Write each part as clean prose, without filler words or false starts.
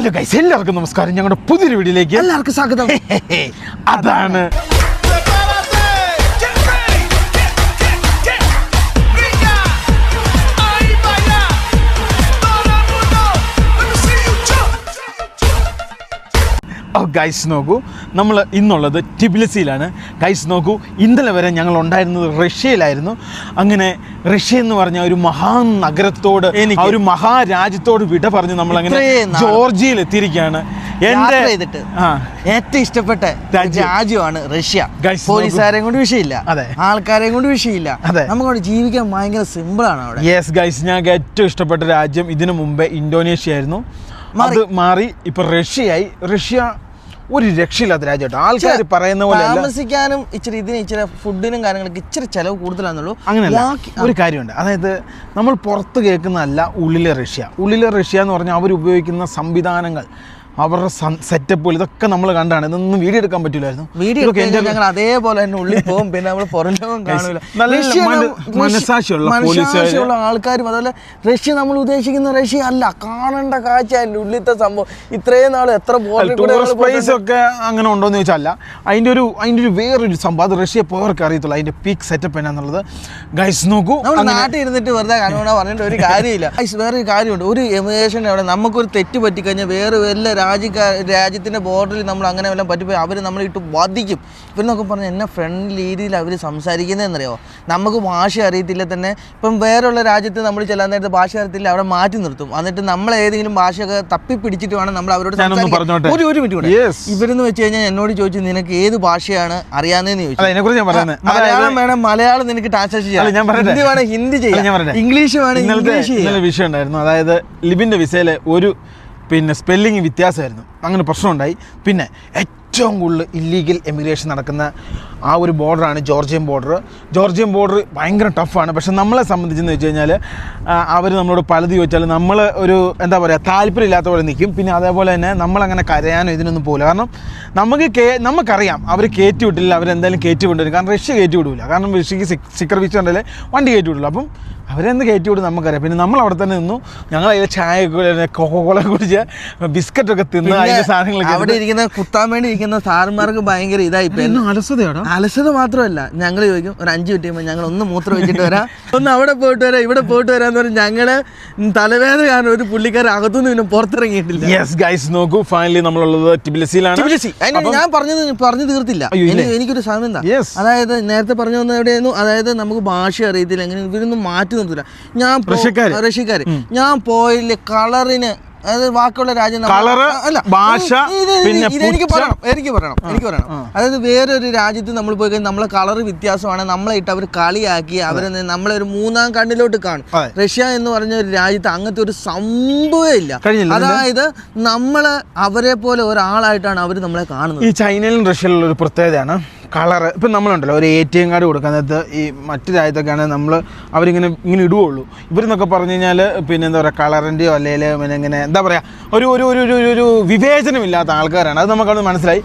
Hello guys, എല്ലാവർക്കും നമസ്കാരം. ഞങ്ങളുടെ പുതിയൊരു വീഡിയോയിലേക്ക് എല്ലാവർക്കും സ്വാഗതം. അതാണ് ഗൈസ് നോക്കൂ, നമ്മൾ ഇന്നുള്ളത് ടിബിലിസിയിലാണ്. ഗൈസ് നോക്കൂ, ഇന്നലെ വരെ ഞങ്ങൾ ഉണ്ടായിരുന്നത് റഷ്യയിലായിരുന്നു. അങ്ങനെ റഷ്യ എന്ന് പറഞ്ഞ ഒരു മഹാനഗരത്തോട്, ഒരു മഹാരാജ്യത്തോട് വിട പറഞ്ഞ് നമ്മൾ അങ്ങനെ ജോർജിയയിൽ എത്തിയിരിക്കുകയാണ്. എന്റെ ഏറ്റവും ഇഷ്ടപ്പെട്ട രാജ്യമാണ് റഷ്യ. പോലീസുകാരെയും കൊണ്ട് വിഷയമില്ല, ആൾക്കാരെയും കൊണ്ട് വിഷയമില്ല, നമുക്കവിടെ ജീവിക്കാൻ ഭയങ്കര സിമ്പിൾ ആണ് അവിടെ. യെസ് ഗൈസ്, ഞങ്ങൾക്ക് ഏറ്റവും ഇഷ്ടപ്പെട്ട രാജ്യം ഇതിനു മുമ്പേ ഇന്തോനേഷ്യ ആയിരുന്നു. അത് മാറി ഇപ്പൊ റഷ്യയായി. റഷ്യ ഒരു രക്ഷയില്ലാത്ത രാജ്യമായിട്ട് ആൾക്കാർ പറയുന്ന പോലെ താമസിക്കാനും ഇച്ചിരി ഫുഡിനും കാര്യങ്ങളൊക്കെ ഇച്ചിരി ചെലവ് കൂടുതലാണെന്നുള്ളൂ. അങ്ങനെയല്ല, ഒരു കാര്യമുണ്ട്. അതായത് നമ്മൾ പുറത്ത് കേൾക്കുന്നതല്ല ഉള്ളിലെ റഷ്യ എന്ന് പറഞ്ഞാൽ അവർ ഉപയോഗിക്കുന്ന സംവിധാനങ്ങൾ, അവരുടെ സെറ്റപ്പുകൾ, ഇതൊക്കെ നമ്മൾ കണ്ടാണ്. ഇതൊന്നും വീഡിയോ എടുക്കാൻ പറ്റില്ലായിരുന്നു. ഞങ്ങൾ അതേപോലെ തന്നെ ഉള്ളിൽ പോകും, പിന്നെ നമ്മൾ പുറലോകം കാണൂല. മനസാക്ഷിയുള്ള ആൾക്കാരും അതുപോലെ റഷ്യ നമ്മൾ ഉദ്ദേശിക്കുന്ന റഷ്യ അല്ല, കാണേണ്ട കാഴ്ച അതിൻ്റെ ഉള്ളിലത്തെ സംഭവം. ഇത്രയും നാൾ എത്ര പ്ലേസ് ഒക്കെ അങ്ങനെ ഉണ്ടോയെന്ന് ചോദിച്ചാൽ അതിൻ്റെ ഒരു വേറൊരു സംഭവം. അത് റഷ്യ പോയവർക്ക് അറിയത്തുള്ളൂ അതിൻ്റെ പീക്ക് സെറ്റപ്പ് എന്നാന്നുള്ളത്. ഗൈസ് നോക്കൂ, നമ്മൾ നാട്ടിൽ ഇരുന്നിട്ട് വെറുതെ കാണുക പറഞ്ഞിട്ട് ഒരു കാര്യമില്ല. വേറൊരു കാര്യമുണ്ട്, ഒരു എമിഗ്രേഷൻ അവിടെ നമുക്കൊരു തെറ്റ് പറ്റിക്കഴിഞ്ഞാൽ വേറെ വല്ല രാജ്യത്തിൻ്റെ ബോർഡറിൽ നമ്മൾ അങ്ങനെ വല്ലതും പറ്റിപ്പോയി അവർ നമ്മളിട്ട് ബാധിക്കും. ഇവരെന്നൊക്കെ പറഞ്ഞാൽ എന്നെ ഫ്രണ്ട്ലി രീതിയിൽ അവർ സംസാരിക്കുന്നതെന്നറിയോ. നമുക്ക് ഭാഷ അറിയത്തില്ല തന്നെ. ഇപ്പം വേറെയുള്ള രാജ്യത്ത് നമ്മൾ ചെല്ലാൻ നേരത്തെ ഭാഷ അറിയത്തില്ല, അവിടെ മാറ്റി നിർത്തും. എന്നിട്ട് നമ്മൾ ഏതെങ്കിലും ഭാഷയൊക്കെ തപ്പി പിടിച്ചിട്ട് വേണം നമ്മൾ അവരോട് സംസാരിക്കാൻ. ഒരു മിനിറ്റ് കൂടെ ഇവരെന്ന് വെച്ച് കഴിഞ്ഞാൽ എന്നോട് ചോദിച്ചു, നിനക്ക് ഏത് ഭാഷയാണ് അറിയാവുന്നതെന്ന് ചോദിച്ചു. മലയാളം വേണം, മലയാളം നിനക്ക് ട്രാൻസ്ലേറ്റ് ചെയ്യാം. ഹിന്ദി വേണം, ഹിന്ദി ചെയ്യാം. ഇംഗ്ലീഷ് വേണം, ഇംഗ്ലീഷ് ചെയ്യാം. വിഷയം ഉണ്ടായിരുന്നു. അതായത് ലിബിൻ്റെ വിസയിലെ ഒരു സ്പെല്ലിങ് വ്യത്യാസമായിരുന്നു. അങ്ങനെ പ്രശ്നമുണ്ടായി. പിന്നെ ഏറ്റവും കൂടുതൽ ഇല്ലീഗൽ എമിഗ്രേഷൻ നടക്കുന്ന ആ ഒരു ബോർഡറാണ് ജോർജിയൻ ബോർഡർ ഭയങ്കര ടഫാണ്. പക്ഷെ നമ്മളെ സംബന്ധിച്ചെന്ന് വെച്ച് കഴിഞ്ഞാൽ അവർ നമ്മളോട് പലത് ചോദിച്ചാൽ നമ്മൾ ഒരു എന്താ പറയുക, താല്പര്യമില്ലാത്ത പോലെ നിൽക്കും. പിന്നെ അതേപോലെ തന്നെ നമ്മളങ്ങനെ കരയാനോ ഇതിനൊന്നും പോകില്ല. കാരണം നമുക്കറിയാം അവർ കയറ്റി വിട്ടില്ല, അവരെന്തായാലും കയറ്റി വിട്ടുവരും. കാരണം റഷ്യ കയറ്റി വിടില്ല. കാരണം റഷ്യക്ക് സ്റ്റിക്കർ വിച്ച് ഉണ്ടല്ലേ വണ്ടി കയറ്റി വിടില്ല. അപ്പം അവരെന്ത് കയറ്റി വിടും നമുക്കറിയാം. പിന്നെ നമ്മൾ അവിടെ തന്നെ നിന്നു. ഞങ്ങൾ അതിൽ ചായ കൊക്കോള കുടിച്ച് ബിസ്ക്കറ്റൊക്കെ തിന്ന് അതിൻ്റെ സാധനങ്ങളൊക്കെ അവിടെ ഇരിക്കുന്ന കുത്താൻ വേണ്ടി ഇരിക്കുന്ന സാറന്മാർക്ക് ഭയങ്കര ഇതായിപ്പോ അലസതയാണ്. അലസത മാത്രമല്ല, ഞങ്ങൾ ചോദിക്കും ഒരു 5 മിനിറ്റ് കഴിയുമ്പോൾ ഞങ്ങൾ ഒന്ന് മൂത്രം വെച്ചിട്ട് വരാം, ഒന്ന് അവിടെ പോയിട്ട് വരാം, ഇവിടെ പോയിട്ട് വരാന്ന് പറഞ്ഞ് ഞങ്ങള് തലവേദന കാരണം ഒരു പുള്ളിക്കാരൻ അകത്തുനിന്ന് പിന്നെ പുറത്തിറങ്ങിയിട്ടില്ല. യെസ് ഗൈസ് നോക്കൂ, ഫൈനലി നമ്മളുള്ളത് ടിബിലിസിയിലാണ്. ഞാൻ പറഞ്ഞു തീർത്തില്ല. എനിക്കൊരു സമയം എന്താ, അതായത് നേരത്തെ പറഞ്ഞു വന്നത് എവിടെയായിരുന്നു, അതായത് നമുക്ക് ഭാഷ അറിയത്തില്ല, എങ്ങനെ ഇവരൊന്നും മാറ്റി നിർത്തില്ല. റഷ്യക്കാര് ഞാൻ പോയില്ലേ കളറിന്, അതായത് ബാക്കിയുള്ള രാജ്യം ഭാഷ എനിക്ക് പറയണം. അതായത് വേറൊരു രാജ്യത്ത് നമ്മൾ പോയി കഴിഞ്ഞാൽ നമ്മളെ കളർ വ്യത്യാസമാണ്, നമ്മളെ ഇട്ട് അവർ കളിയാക്കി അവരെ നമ്മളെ ഒരു മൂന്നാം കണ്ണിലോട്ട് കാണും. റഷ്യ എന്ന് പറഞ്ഞ ഒരു രാജ്യത്ത് അങ്ങനത്തെ ഒരു സംഭവമേ ഇല്ല. അതായത് നമ്മള് അവരെ പോലെ ഒരാളായിട്ടാണ് അവർ നമ്മളെ കാണുന്നത്. ഈ ചൈനയിലും റഷ്യയിലുള്ള ഒരു പ്രത്യേകതയാണ് കളറ്. ഇപ്പം നമ്മളുണ്ടല്ലോ ഒരു ATM കാർഡ് കൊടുക്കുന്നത്, ഈ മറ്റു രാജ്യത്തൊക്കെയാണ് അവരിങ്ങനെ ഇടുകയുള്ളൂ. ഇവരെന്നൊക്കെ പറഞ്ഞു കഴിഞ്ഞാൽ പിന്നെ എന്താ പറയുക, കളറിൻ്റെയോ അല്ലെങ്കിൽ പിന്നെ ഇങ്ങനെ എന്താ പറയുക ഒരു വിവേചനമില്ലാത്ത ആൾക്കാരാണ്. അത് നമുക്കവിടെ മനസ്സിലായി.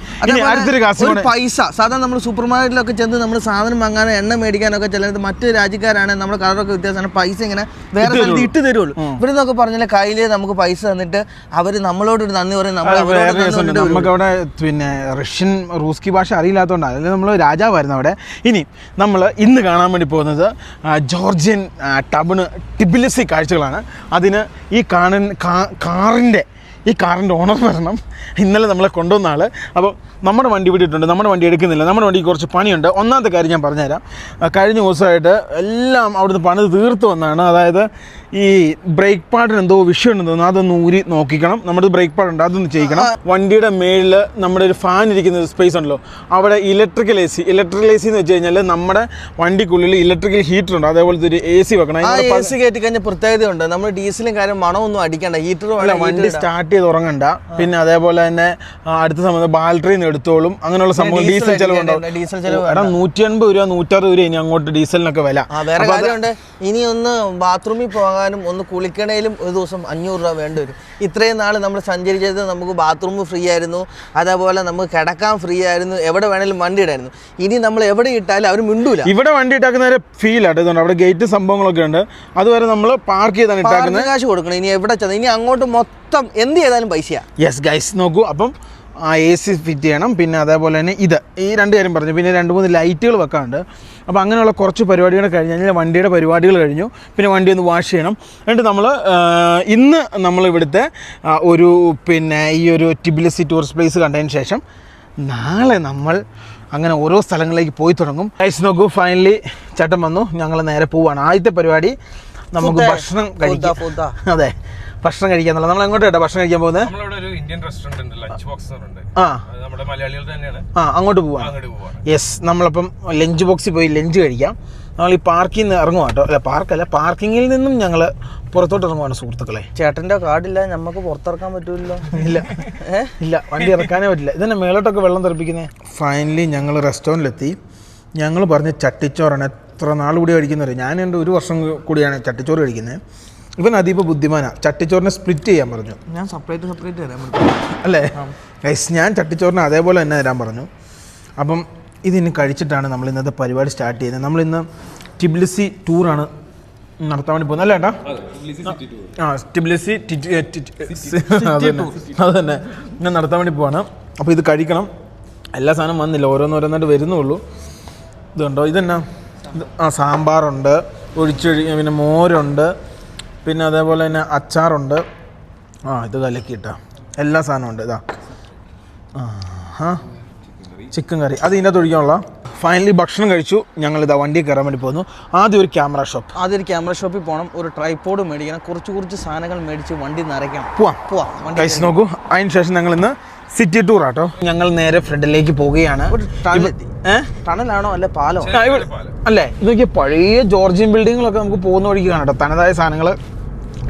അടുത്തൊരു കാര്യം, പൈസ സാധാരണ നമ്മൾ സൂപ്പർ മാർക്കറ്റിലൊക്കെ ചെന്ന് നമ്മൾ സാധനം വാങ്ങാനോ എണ്ണ മേടിക്കാനൊക്കെ ചെല്ലുന്നത് മറ്റു രാജ്യക്കാരാണ്, നമ്മുടെ കളറൊക്കെ വ്യത്യാസമാണ്, പൈസ ഇങ്ങനെ വേറെ സ്ഥലത്ത് ഇട്ട് തരുള്ളൂ. ഇവരെന്നൊക്കെ പറഞ്ഞാൽ കയ്യിൽ നമുക്ക് പൈസ തന്നിട്ട് അവർ നമ്മളോടൊരു നന്ദി പറയും. നമുക്കവിടെ പിന്നെ റഷ്യൻ റൂസ്കി ഭാഷ അറിയില്ലാത്തതുകൊണ്ടാണ് നമ്മൾ രാജാവായിരുന്നു അവിടെ. ഇനി നമ്മൾ ഇന്ന് കാണാൻ വേണ്ടി പോകുന്നത് ജോർജിയൻ ടിബിലിസി കാഴ്ചകളാണ്. അതിന് ഈ കാറിൻ്റെ ഓണർ വരണം. ഇന്നലെ നമ്മളെ കൊണ്ടുവന്ന ആൾ. അപ്പോൾ നമ്മുടെ വണ്ടി വിട്ടിട്ടുണ്ട്, നമ്മുടെ വണ്ടി എടുക്കുന്നില്ല, നമ്മുടെ വണ്ടിക്ക് കുറച്ച് പണിയുണ്ട്. ഒന്നാമത്തെ കാര്യം ഞാൻ പറഞ്ഞുതരാം. കഴിഞ്ഞ ദിവസമായിട്ട് എല്ലാം അവിടുന്ന് പണിത് തീർത്ത് വന്നതാണ്. അതായത് ഈ ബ്രേക്ക് പാഡിന് എന്തോ വിഷയം ഉണ്ടെന്ന് തോന്നുന്നു, അതൊന്ന് ഊരി നോക്കിക്കണം. നമ്മുടെ ബ്രേക്ക് പാഡ് ഉണ്ട്, അതൊന്ന് ചെയ്യിക്കണം. വണ്ടിയുടെ മേളിൽ നമ്മുടെ ഒരു ഫാൻ ഇരിക്കുന്ന സ്പേസ് ഉണ്ടല്ലോ, അവിടെ ഇലക്ട്രിക്കൽ AC എന്ന് വെച്ച് കഴിഞ്ഞാൽ നമ്മുടെ വണ്ടിക്കുള്ളിൽ ഇലക്ട്രിക്കൽ ഹീറ്റർ ഉണ്ട്, അതേപോലത്തെ ഒരു AC വെക്കണം. AC കയറ്റി കഴിഞ്ഞ പ്രത്യേകതയുണ്ട്, നമ്മൾ ഡീസലും കാര്യം മണമൊന്നും അടിക്കണ്ട, ഹീറ്റർ വണ്ടി സ്റ്റാർട്ട് ചെയ്ത് ഉറങ്ങണ്ട. പിന്നെ അതേപോലെ തന്നെ അടുത്ത സമയത്ത് ബാറ്ററിന്ന് എടുത്തോളും, അങ്ങനെയുള്ള സംഭവം. ഡീസൽ ചെലവുണ്ടാവും. എടാ 180 രൂപ 160 രൂപ ഇനി അങ്ങോട്ട് ഡീസലിനൊക്കെ വില. വേറെ കാര്യമുണ്ട്, ഇനി ഒന്ന് ബാത്റൂമിൽ പോകാൻ പോകാനും ഒന്ന് കുളിക്കണേലും ഒരു ദിവസം 500 രൂപ വേണ്ടി വരും. ഇത്രയും നാൾ നമ്മൾ സഞ്ചരിച്ചത് നമുക്ക് ബാത്റൂം ഫ്രീ ആയിരുന്നു, അതേപോലെ നമുക്ക് കിടക്കാൻ ഫ്രീ ആയിരുന്നു, എവിടെ വേണേലും വണ്ടി ഇടായിരുന്നു. ഇനി നമ്മൾ എവിടെ ഇട്ടാലും അവർ മിണ്ടൂല. ഇവിടെ വണ്ടി ഇട്ടാക്കുന്നവരെ ഫീൽ ആട്ടോ, ഇതുകൊണ്ട് അവിടെ ഗേറ്റ് സംഭവങ്ങളൊക്കെ ഉണ്ട്. അതുവരെ നമ്മൾ പാർക്ക് ചെയ്താണ് ഇട്ടാക്കുന്നത്. കാശ് കൊടുക്കണം. ഇനി എവിടെ ചെന്ന് ഇനി അങ്ങോട്ട് മൊത്തം എന്ത് ചെയ്താലും പൈസയാ. യെസ് ഗൈസ്, നോക്കൂ. അപ്പം ആ AC ഫിറ്റ് ചെയ്യണം, പിന്നെ അതേപോലെ തന്നെ ഈ 2 കാര്യം പറഞ്ഞു. പിന്നെ 2-3 ലൈറ്റുകൾ വെക്കാനുണ്ട്. അപ്പോൾ അങ്ങനെയുള്ള കുറച്ച് പരിപാടികൾ കഴിഞ്ഞ് കഴിഞ്ഞാൽ വണ്ടിയുടെ പരിപാടികൾ കഴിഞ്ഞു. പിന്നെ വണ്ടി ഒന്ന് വാഷ് ചെയ്യണം. എന്നിട്ട് നമ്മൾ ഇന്ന് നമ്മളിവിടുത്തെ പിന്നെ ഈ ഒരു ടിബിലിസി ടൂറിസ്റ്റ് പ്ലേസ് കണ്ടതിന് ശേഷം നാളെ നമ്മൾ അങ്ങനെ ഓരോ സ്ഥലങ്ങളിലേക്ക് പോയി തുടങ്ങും. ഗൈസ് നോക്കൂ, ഫൈനലി ചേട്ടൻ വന്നു. ഞങ്ങൾ നേരെ പോവുകയാണ്. ആദ്യത്തെ പരിപാടി നമുക്ക് ഭക്ഷണം കഴിക്കാം. അതെ, ഭക്ഷണം കഴിക്കാൻ. നമ്മൾ എങ്ങോട്ട് കേട്ടോ ഭക്ഷണം കഴിക്കാൻ പോകുന്നത്? അങ്ങോട്ട് പോവാം. യെസ്, നമ്മളപ്പം ലഞ്ച് ബോക്സിൽ പോയി ലഞ്ച് കഴിക്കാം. നമ്മൾ ഈ പാർക്കിൽ നിന്ന് ഇറങ്ങുക കേട്ടോ. അല്ല, പാർക്കല്ല, പാർക്കിങ്ങിൽ നിന്നും ഞങ്ങൾ പുറത്തോട്ട് ഇറങ്ങുവാണ് സുഹൃത്തുക്കളെ. ചേട്ടൻ്റെ കാർഡില്ല, നമുക്ക് പുറത്തിറക്കാൻ പറ്റൂല്ലോ. ഇല്ല, വണ്ടി ഇറക്കാനേ പറ്റില്ല. ഇതന്നെ മേലോട്ടൊക്കെ വെള്ളം തെറിപ്പിക്കുന്നത്. ഫൈനലി ഞങ്ങൾ റെസ്റ്റോറൻറ്റിലെത്തി. ഞങ്ങൾ പറഞ്ഞ ചട്ടിച്ചോറാണ്. എത്ര നാൾ കൂടി കഴിക്കുന്നത്. ഞാൻ എൻ്റെ 1 വർഷം കൂടിയാണ് ചട്ടിച്ചോറ് കഴിക്കുന്നത്. ഇവൻ അതീവ ബുദ്ധിമാനാണ്. ചട്ടിച്ചോറിനെ സ്പ്ലിറ്റ് ചെയ്യാൻ പറഞ്ഞു. ഞാൻ സെപ്പറേറ്റ് തരാൻ അല്ലേ ഗൈസ്? ഞാൻ ചട്ടിച്ചോറിനെ അതേപോലെ തന്നെ തരാൻ പറഞ്ഞു. അപ്പം ഇതിന് കഴിച്ചിട്ടാണ് നമ്മൾ ഇന്നത്തെ പരിപാടി സ്റ്റാർട്ട് ചെയ്യുന്നത്. നമ്മളിന്ന് ടിബിലിസി ടൂറാണ് നടത്താൻ വേണ്ടി പോകുന്നത്. അല്ലേ ഏട്ടാ? ടിബിലിസി അത് തന്നെ ഞാൻ നടത്താൻ വേണ്ടി പോവാണ്. അപ്പോൾ ഇത് കഴിക്കണം. എല്ലാ സാധനം വന്നില്ല, ഓരോന്നോരോന്നായിട്ട് വരുന്നുള്ളൂ. ഇതുണ്ടോ? ഇതെന്നാ? സാമ്പാറുണ്ട്, പിന്നെ മോരുണ്ട്, പിന്നെ അതേപോലെ തന്നെ അച്ചാറുണ്ട്. ഇത് കലക്കിയിട്ടാ എല്ലാ സാധനവും ഉണ്ട്. ഇതാ ചിക്കൻ കറി, അത് ഇതിൻ്റെ ഒഴിക്കാനുള്ള. ഫൈനലി ഭക്ഷണം കഴിച്ചു. ഞങ്ങളിതാ വണ്ടി കയറാൻ വേണ്ടി പോകുന്നു. ആദ്യം ഒരു ക്യാമറ ഷോപ്പിൽ പോകണം. ഒരു ട്രൈപോഡ് മേടിക്കണം. കുറച്ച് സാധനങ്ങൾ മേടിച്ച് വണ്ടി നിറയ്ക്കണം. പോവാം. കഴിച്ച് നോക്കൂ. അതിന് ശേഷം ഞങ്ങൾ ഇന്ന് സിറ്റി ടൂർ ആട്ടോ. ഞങ്ങൾ നേരെ ഫ്രണ്ടിലേക്ക് പോവുകയാണ്. ടണലാണോ അല്ലെ പാലോ? അല്ലേ, ഇതൊക്കെ പഴയ ജോർജിയൻ ബിൽഡിങ്ങുകളൊക്കെ നമുക്ക് പോകുന്ന വഴിക്ക് കാണാം കേട്ടോ. തനതായ സാധനങ്ങൾ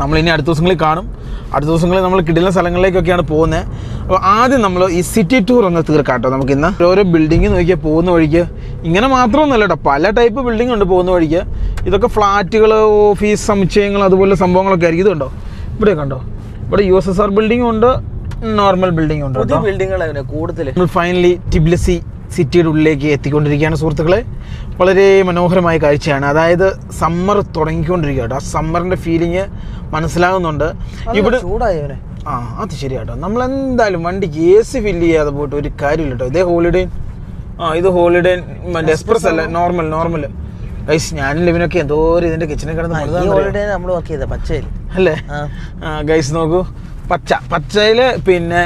നമ്മളിനി അടുത്ത ദിവസങ്ങളിൽ കാണും. അടുത്ത ദിവസങ്ങളിൽ നമ്മൾ കിട്ടുന്ന സ്ഥലങ്ങളിലേക്കൊക്കെയാണ് പോകുന്നത്. അപ്പോൾ ആദ്യം നമ്മൾ ഈ സിറ്റി ടൂർ ഒന്ന് തീർക്കാം കേട്ടോ. നമുക്കിന്ന് ഓരോ ബിൽഡിങ് നോക്കിയാൽ പോകുന്ന വഴിക്ക് ഇങ്ങനെ മാത്രമൊന്നുമല്ല കേട്ടോ, പല ടൈപ്പ് ബിൽഡിംഗ് ഉണ്ട് പോകുന്ന വഴിക്ക്. ഇതൊക്കെ ഫ്ലാറ്റുകൾ, ഓഫീസ് സമുച്ചയങ്ങൾ, അതുപോലെ സംഭവങ്ങളൊക്കെ ആയിരിക്കും. ഇതുണ്ടോ? ഇവിടെ കണ്ടോ? ഇവിടെ USSR ബിൽഡിങ്ങും ഉണ്ട്, നോർമൽ ബിൽഡിംഗ് ഉണ്ട്. ബിൽഡിങ്ങുകളാണ് കൂടുതൽ. നമ്മൾ ഫൈനലി ടിബിലിസി സിറ്റിയുടെ ഉള്ളിലേക്ക് എത്തിക്കൊണ്ടിരിക്കുകയാണ് സുഹൃത്തുക്കളെ. വളരെ മനോഹരമായ കാഴ്ചയാണ്. അതായത് സമ്മർ തുടങ്ങിക്കൊണ്ടിരിക്കുക കേട്ടോ. ആ സമ്മറിൻ്റെ ഫീലിംഗ് മനസ്സിലാകുന്നുണ്ട്. ഇവിടെ ചൂടായവനെ. അത് ശരിയാട്ടോ. നമ്മളെന്തായാലും വണ്ടിക്ക് AC ഫില്ല് ചെയ്യാതെ പോയിട്ട് ഒരു കാര്യമില്ല കേട്ടോ. ഇതേ ഹോളിഡേ. ഇത് ഹോളിഡേ മറ്റേ എക്സ്പ്രസ് അല്ല, നോർമൽ. ഗൈസ്, ഞാനും ലെവിനൊക്കെ എന്തോ ഇതിൻ്റെ കിച്ചണിൽ കിടന്ന് അല്ലേ? ഗൈസ് നോക്കൂ, പച്ചയിൽ പിന്നെ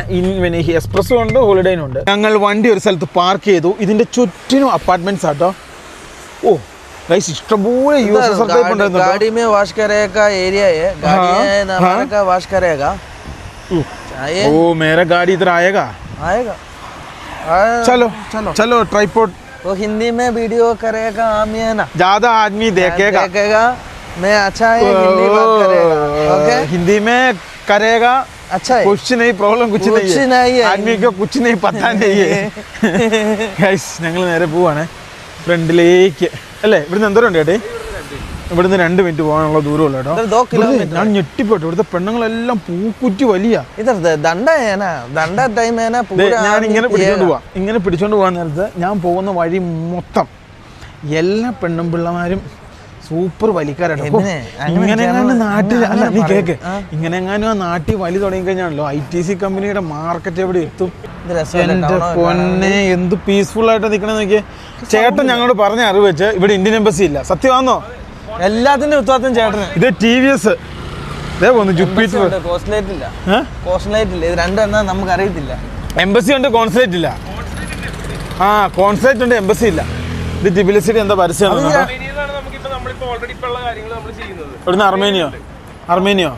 എക്സ്പ്രസ്സും ഉണ്ട്, ഹോളിഡേനും ഉണ്ട്. ഞങ്ങൾ വണ്ടി ഒരു സ്ഥലത്ത് പാർക്ക് ചെയ്തു. ഇതിന്റെ ചുറ്റിനും അപ്പാർട്ട്മെന്റ്സ് ആട്ടോ. ഓ ഗൈസ്, ഇഷ്ടംപോലെ USSR ടൈപ്പ് ഉണ്ടായിരുന്നു. गाड़ी में वॉश करेगा एरिया है, गाड़ी का वॉश करेगा. ओ मेरा गाड़ी इधर आएगा. चलो ट्राइपॉड. वो हिंदी में वीडियो करेगा, आमियाना ज्यादा आदमी देखेगा. मैं अच्छा है, हिंदी बात करेगा. ओके, हिंदी में करेगा. अच्छा है, कुछ नहीं प्रॉब्लम, कुछ नहीं है. आदमी को कुछ नहीं पता नहीं है. ഗൈസ്, ഞങ്ങൾ നേരെ പോവാണ് ഫ്രണ്ടിലേക്ക്. അല്ലേ, ഇവിടുന്ന് എന്തോരം ഉണ്ട് ചേട്ടേ? ഇവിടുന്ന് 2 മിനിറ്റ് പോകാനുള്ള ദൂരമുള്ള കേട്ടോ. ഞാൻ ഞെട്ടിപ്പെട്ടു. ഇവിടുത്തെ പെണ്ണുങ്ങളെല്ലാം പൂക്കുറ്റി വലിയ. ഞാൻ ഇങ്ങനെ പിടിച്ചോണ്ട് പോകാൻ നേരത്ത് ഞാൻ പോകുന്ന വഴി മൊത്തം എല്ലാ പെണ്ണും പിള്ളമാരും സൂപ്പർ വലിക്കാരാണ്. ഇങ്ങനെങ്ങാനും നാട്ടിൽ അല്ല, നീ കേക്ക്, ഇങ്ങനെങ്ങാനും ആ നാട്ടിൽ വലി തുടങ്ങി കഴിഞ്ഞാണല്ലോ ITC കമ്പനിയുടെ മാർക്കറ്റ് എവിടെ എത്തും. എന്റെ പൊന്നെ, എന്ത് പീസ്ഫുൾ ആയിട്ട് നിൽക്കണേ നോക്കിയേ. ചേട്ടൻ ഞങ്ങളോട് പറഞ്ഞ അറിവ് വെച്ച് ഇവിടെ ഇന്ത്യൻ എംബസി ഇല്ല. സത്യമാണോ? എല്ലാത്തിന്റെ ഉത്തരവാദിത്തം ചേട്ടന്. ഇത് TVS ജുപ്പിറ്റർ. കോൺസുലേറ്റ് ഇല്ല. ഇത് രണ്ടും നമുക്ക് അറിയത്തില്ല. എംബസി ഉണ്ട്, കോൺസുലേറ്റ് ഇല്ല. കോൺസുലേറ്റ് ഉണ്ട്, എംബസി ഇല്ല. ഇത് ടിബിലിസിയുടെ എന്താ പരസ്യം? ഇവിടുന്ന് അർമേനിയോ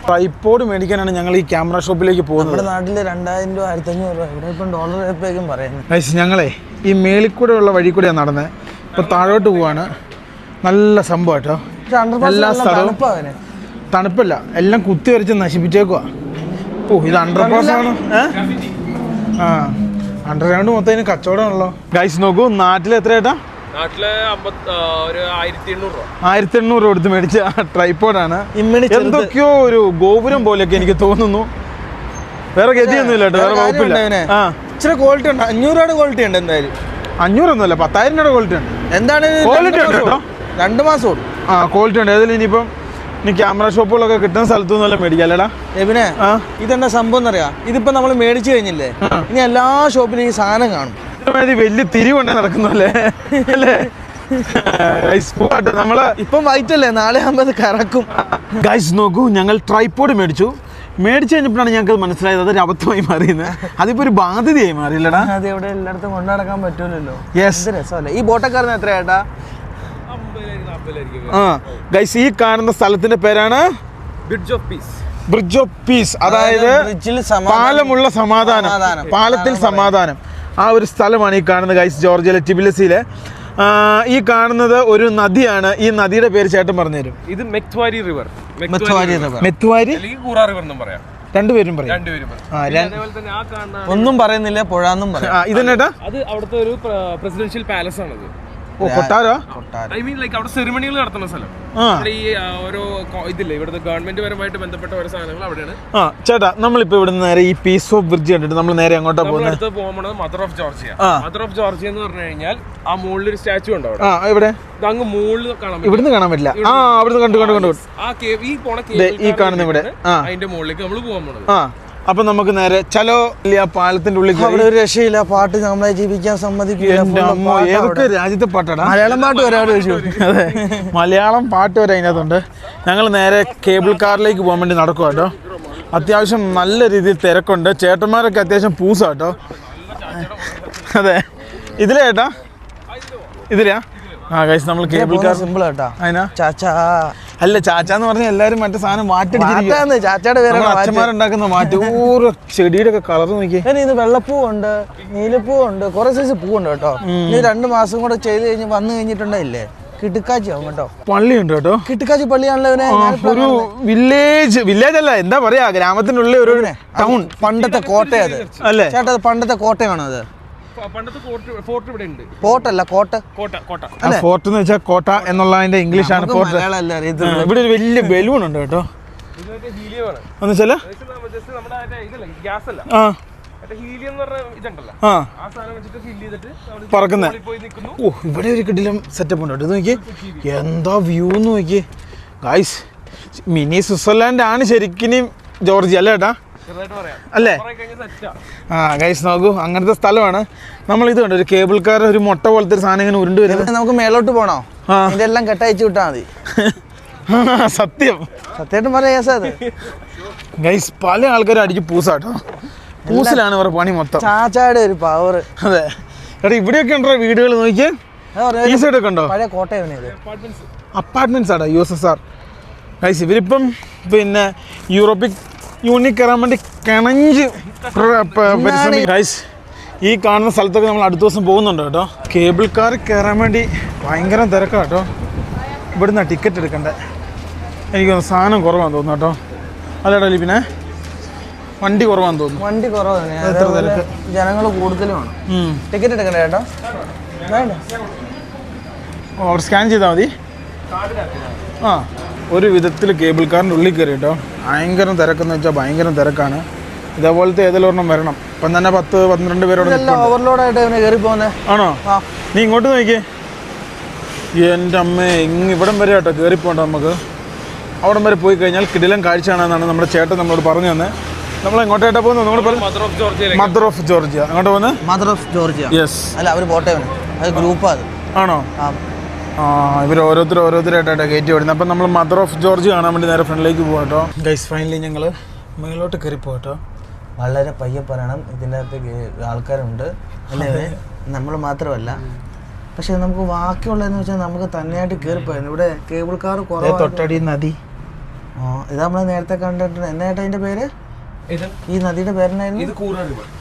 ട്രൈപോഡ് മേടിക്കാനാണ് ഞങ്ങൾ ഈ ക്യാമറ ഷോപ്പിലേക്ക് പോകുന്നത്. നമ്മുടെ നാട്ടിൽ 2000 രൂപ, 1500 രൂപ, ഇവിടെ ഇപ്പം $1 പറയുന്നത്. ഞങ്ങളെ ഈ മേളിൽ കൂടെ ഉള്ള വഴി കൂടെയാണ് നടന്നത്. ഇപ്പൊ താഴോട്ട് പോവാണ്. നല്ല സംഭവം കേട്ടോ. എല്ലാ സ്ഥലവും തണുപ്പല്ല, എല്ലാം കുത്തി വരച്ച് നശിപ്പിച്ചേക്കുവാ. ഇത് അണ്ടർപാസ് ആണ്. അണ്ടർഗ്രൗണ്ട് മൊത്തം ഇതിന് കച്ചവടമാണല്ലോ. ഗൈസ് നോക്കൂ, നാട്ടിൽ എത്ര ഏട്ടാ? നാട്ടില് ഒരു 1800 രൂപ. 1800 കൊടുത്ത് മേടിച്ച ട്രൈപോഡാണ്. എന്തൊക്കെയോ ഒരു ഗോപുരം പോലെയൊക്കെ എനിക്ക് തോന്നുന്നു. വേറെ ഗതിയൊന്നുമില്ല കേട്ടോ, വേറെ കുഴപ്പമില്ല. ഇച്ചിരി ക്വാളിറ്റി ഉണ്ട്. 500 ക്വാളിറ്റി ഉണ്ട് എന്തായാലും. 500 1000 ക്വാളിറ്റി ഉണ്ട്. എന്താണ് ക്വാളിറ്റി ഉണ്ട് കേട്ടോ, 2 മാസം ഓടും. ക്വാളിറ്റി ഉണ്ട്. ഏതായാലും ഇനിയിപ്പം ഇനി ക്യാമറ ഷോപ്പുകളൊക്കെ കിട്ടുന്ന സ്ഥലത്തു നിന്നല്ല മേടിക്കാല്ലേടാ. എബിനെ, ഇതെന്താ സംഭവം എന്നറിയാം? ഇതിപ്പോ നമ്മൾ മേടിച്ചു കഴിഞ്ഞില്ലേ, ഇനി എല്ലാ ഷോപ്പിലും ഈ സാധനം കാണും. വലിയ തിരിവുണ്ടേ നടക്കുന്നല്ലേ അല്ലേ? നമ്മള് ഇപ്പം വൈറ്റ് അല്ലേ, നാളെ ആകുമ്പോൾ അത് കറക്കും. ഗൈസ് നോക്കൂ, ഞങ്ങൾ ട്രൈപോഡ് മേടിച്ചു കഴിഞ്ഞപ്പോഴാണ് ഞങ്ങൾക്ക് മനസ്സിലായത് അതൊരു അബദ്ധമായി മാറിയത്. അതിപ്പോ ഒരു ബാധ്യതയായി മാറിയില്ലടാ. അത് എവിടെ എല്ലായിടത്തും കൊണ്ടു നടക്കാൻ പറ്റൂലല്ലോ. യെസ്, രസമല്ലേ. ഈ ബോട്ടക്കാരന് എത്രയാട്ടാ? ഗൈസ്, ഈ കാണുന്ന സ്ഥലത്തിന്റെ പേരാണ് ബ്രിഡ്ജ് ഓഫ് പീസ്. അതായത് പാലമുള്ള സമാധാനം, പാലത്തിൽ സമാധാനം. ആ ഒരു സ്ഥലമാണ് ഈ കാണുന്നത് ഗൈസ്, ജോർജിയയിലെ ടിബിലിസിയിലെ. ഈ കാണുന്നത് ഒരു നദിയാണ്. ഈ നദിയുടെ പേര് ചേട്ടൻ പറഞ്ഞുതരും. ഇത് മെക്വാരി റിവർ. മെത്വാരി റിവർ എന്നും പറയാം. രണ്ടുപേരും പറയും. ഒന്നും പറയുന്നില്ല, പുഴന്നും പറയാം. ഇതെന്നാ? അത് അവിടുത്തെ ഒരു പ്രസിഡൻഷ്യൽ പാലസ് ആണത്. കൊട്ടാരോ? ഐ മീൻ ലൈക്ക് അവിടെ സെറിമണികൾ നടത്തുന്ന സ്ഥലം. ഈ ഓരോ ഇതില്ലേ ഇവിടുത്തെ ഗവൺമെന്റ് പരമായിട്ട് ബന്ധപ്പെട്ട ഓരോ സാധനങ്ങൾ അവിടെയാണ്. ചേട്ടാ, നമ്മളിപ്പോ ഇവിടെ നേരെ ഈ പീസ് ഓഫ് ബ്രിഡ്ജ് കണ്ടിട്ട് നമ്മൾ നേരെ അങ്ങോട്ടാ പോകുന്നത്. അടുത്ത് പോകുന്നത് mother of Georgia. Mother of Georgia എന്ന് പറഞ്ഞു കഴിഞ്ഞാൽ ആ മുകളിൽ ഒരു സ്റ്റാച്ചു ഉണ്ട് അവിടെ. എവിടെ? അങ്ങ് മുകളിൽ കാണാൻ ഇവിടുന്ന് കാണാൻ പറ്റില്ല. അവിടുന്ന് കണ്ടു. ആ കേവ്, ഈ പോണ കേവ്, ഈ കാണുന്ന ഇവിടെ അതിന്റെ മുകളിലേക്ക് നമ്മൾ പോകാൻ പോണത്. അപ്പൊ നമുക്ക് നേരെ ചലോ ആ പാലത്തിന്റെ ഉള്ളിൽ. അവിടെ ഒരു രക്ഷയില്ല, പാട്ട് നമ്മളെ ജീവിക്കാൻ സമ്മതിക്കില്ല. ഏതൊക്കെ രാജ്യത്തെ പാട്ടാടാ? മലയാളം പാട്ട് വരെ അതെ, മലയാളം പാട്ട് വരെ അതിനകത്തുണ്ട്. ഞങ്ങൾ നേരെ കേബിൾ കാറിലേക്ക് പോകാൻ വേണ്ടി നടക്കുക കേട്ടോ. അത്യാവശ്യം നല്ല രീതിയിൽ തിരക്കുണ്ട്. ചേട്ടന്മാരൊക്കെ അത്യാവശ്യം പൂസാ കേട്ടോ. അതെ, ഇതിലേ ചേട്ടാ, ഇതിലാ? ഗൈസ്, നമ്മൾ കേബിൾ കാർ സിമ്പിൾ കേട്ടാ. അതിനാ ചാച്ചാ അല്ല, ചാച്ചാന്ന് പറഞ്ഞാൽ എല്ലാരും മറ്റേ സാധനം മാറ്റിടിച്ചിരിക്കും. ചാച്ചയുടെ പേര് അച്ഛന്മാരുണ്ടാക്കുന്ന മാറ്റി ഓരോ ചെടിയുടെ ഒക്കെ കളർ നോക്കി. ഇത് വെള്ളപ്പൂവുണ്ട്, നീലപ്പൂവുണ്ട്, കുറെ സൈസ് പൂവുണ്ട് കേട്ടോ. ഇനി 2 മാസം കൂടെ ചെയ്ത് കഴിഞ്ഞ് വന്നു കഴിഞ്ഞിട്ടുണ്ടായില്ലേ, കിട്ടുക്കാച്ചിയാവും കേട്ടോ. പള്ളിയുണ്ട് കേട്ടോ, കിട്ടുക്കാച്ചി പള്ളിയാണല്ലോ. ഒരു വില്ലേജ് അല്ല, എന്താ പറയാ, ഗ്രാമത്തിനുള്ളിൽ ഒരു ടൗൺ. പണ്ടത്തെ കോട്ടയത് അല്ലേ ചേട്ടാ? പണ്ടത്തെ കോട്ടയാണോ അത്? ഫോർട്ടല്ല, കോട്ട. ഫോർട്ട് എന്ന് വെച്ചാൽ കോട്ട എന്നുള്ളതിന്റെ ഇംഗ്ലീഷ് ആണ് ഫോർട്ട്. ഇവിടെ ഒരു വലിയ ബലൂൺ ഉണ്ട് കേട്ടോ. എന്ന് വെച്ചാല് പറക്കുന്ന. ഓ, ഇവിടെ ഒരു കിടിലം സെറ്റപ്പ് ഉണ്ട് കേട്ടോ. ഇത് നോക്കി, എന്താ വ്യൂ എന്ന് നോക്കി ഗൈസ്. മിനി സ്വിറ്റ്സർലാൻഡ് ആണ് ശരിക്കും ജോർജിയ അല്ലേ ചേട്ടാ? അല്ലേ? ഗൈസ് നോക്കൂ, അങ്ങനത്തെ സ്ഥലമാണ്. നമ്മൾ ഇത് കണ്ടോ, ഒരു കേബിൾ കാർ, ഒരു മുട്ട പോലത്തെ ഒരു സാധനം ഇങ്ങനെ ഉരുണ്ട് വരുന്നത്. നമുക്ക് മേലോട്ട് പോണോ? ഇതെല്ലാം കെട്ടയച്ചു വിട്ടാ മതി. സത്യമായിട്ടും പറയാ ഗൈസ്, പല ആൾക്കാരും അടിച്ച് പൂസാട്ടോ. പൂസിലാണ് ഇവരുടെ പണി മൊത്തം. ചാച്ചായുടെ ഒരു പവർ. അതെ എടാ, ഇവിടെയൊക്കെ ഉണ്ടോ വീടുകൾ നോക്കിയേ. ഈ സൈഡൊക്കെ ഉണ്ടോ? പഴയ കോട്ടയാണ് ഇത്. അപ്പാർട്ട്മെന്റ്സ് ആടാ, USSR. ഗൈസ്, ഇവരിപ്പം പിന്നെ യൂറോപ്പിക് യൂണിയൻ കയറാൻ വേണ്ടി കിണഞ്ച് ഗൈസ്. ഈ കാണുന്ന സ്ഥലത്തൊക്കെ നമ്മൾ അടുത്ത ദിവസം പോകുന്നുണ്ട് കേട്ടോ. കേബിൾ കാർ കയറാൻ വേണ്ടി ഭയങ്കര തിരക്കാണ് കേട്ടോ. ഇവിടുന്ന് ടിക്കറ്റ് എടുക്കണ്ടേ. എനിക്കൊന്ന് സാധനം കുറവാന്ന് തോന്നുന്നു കേട്ടോ. അല്ലേടാ ലിപിനെ? വണ്ടി കുറവാന്ന് തോന്നുന്നു. വണ്ടി കുറവാണ്, ജനങ്ങൾ കൂടുതലുമാണ്. ടിക്കറ്റ് എടുക്കണ്ടേ കേട്ടോ? അവിടെ സ്കാൻ ചെയ്താൽ മതി. ഒരു വിധത്തിൽ കേബിൾ കാറിൻ്റെ ഉള്ളിൽ കയറി കേട്ടോ. ഭയങ്കര തിരക്കെന്ന് വെച്ചാൽ ഭയങ്കര തിരക്കാണ്. ഇതേപോലത്തെ ഏതെങ്കിലും ഒരെണ്ണം വരണം. ഇപ്പം തന്നെ 10-12 പേരോട് ഓവർലോഡായിട്ട് കയറി പോകുന്നത് ആണോ? നീ ഇങ്ങോട്ട് നോക്കിയേ. എൻ്റെ അമ്മേ, ഇവിടം വരെ കേട്ടോ കയറിപ്പോണ്ട. നമുക്ക് അവിടം വരെ പോയി കഴിഞ്ഞാൽ കിടിലം കാഴ്ചയാണെന്നാണ് നമ്മുടെ ചേട്ടൻ നമ്മളോട് പറഞ്ഞു തന്നെ. നമ്മൾ എങ്ങോട്ടായിട്ടാ പോകുന്നത്? നമ്മൾ മദർ ഓഫ് ജോർജിയ. അങ്ങോട്ട് പോകുന്നത് മദർ ഓഫ് ജോർജിയ. യെസ്. അല്ല, അവർ പോട്ടെ, അത് ഗ്രൂപ്പാണ്. ആണോ? ഇവർ ഓരോരുത്തരായിട്ടാണ് കയറ്റി വിടുന്നത്. അപ്പം നമ്മൾ മദർ ഓഫ് ജോർജ് കാണാൻ വേണ്ടി നേരെ ഫ്രണ്ടിലേക്ക് പോകാം കേട്ടോ. ഗൈസ്, ഫൈനലി ഞങ്ങൾ മേലോട്ട് കയറി പോകട്ടോ. വളരെ പയ്യെ പറയണം, ഇതിൻ്റെ അകത്ത് ആൾക്കാരുണ്ട് അല്ലേ? നമ്മൾ മാത്രമല്ല. പക്ഷെ നമുക്ക് ബാക്കിയുള്ളതെന്ന് വെച്ചാൽ നമുക്ക് തന്നെയായിട്ട് കയറിപ്പോയിരുന്നു. ഇവിടെ കേബിൾ കാർ കുറവ്. തൊട്ടടി നദി. ഇത് നമ്മൾ നേരത്തെ കണ്ടിട്ടുണ്ട്. എന്നായിട്ട് അതിൻ്റെ പേര്? ഈ നദിയുടെ പേരെന്നായിരുന്നു?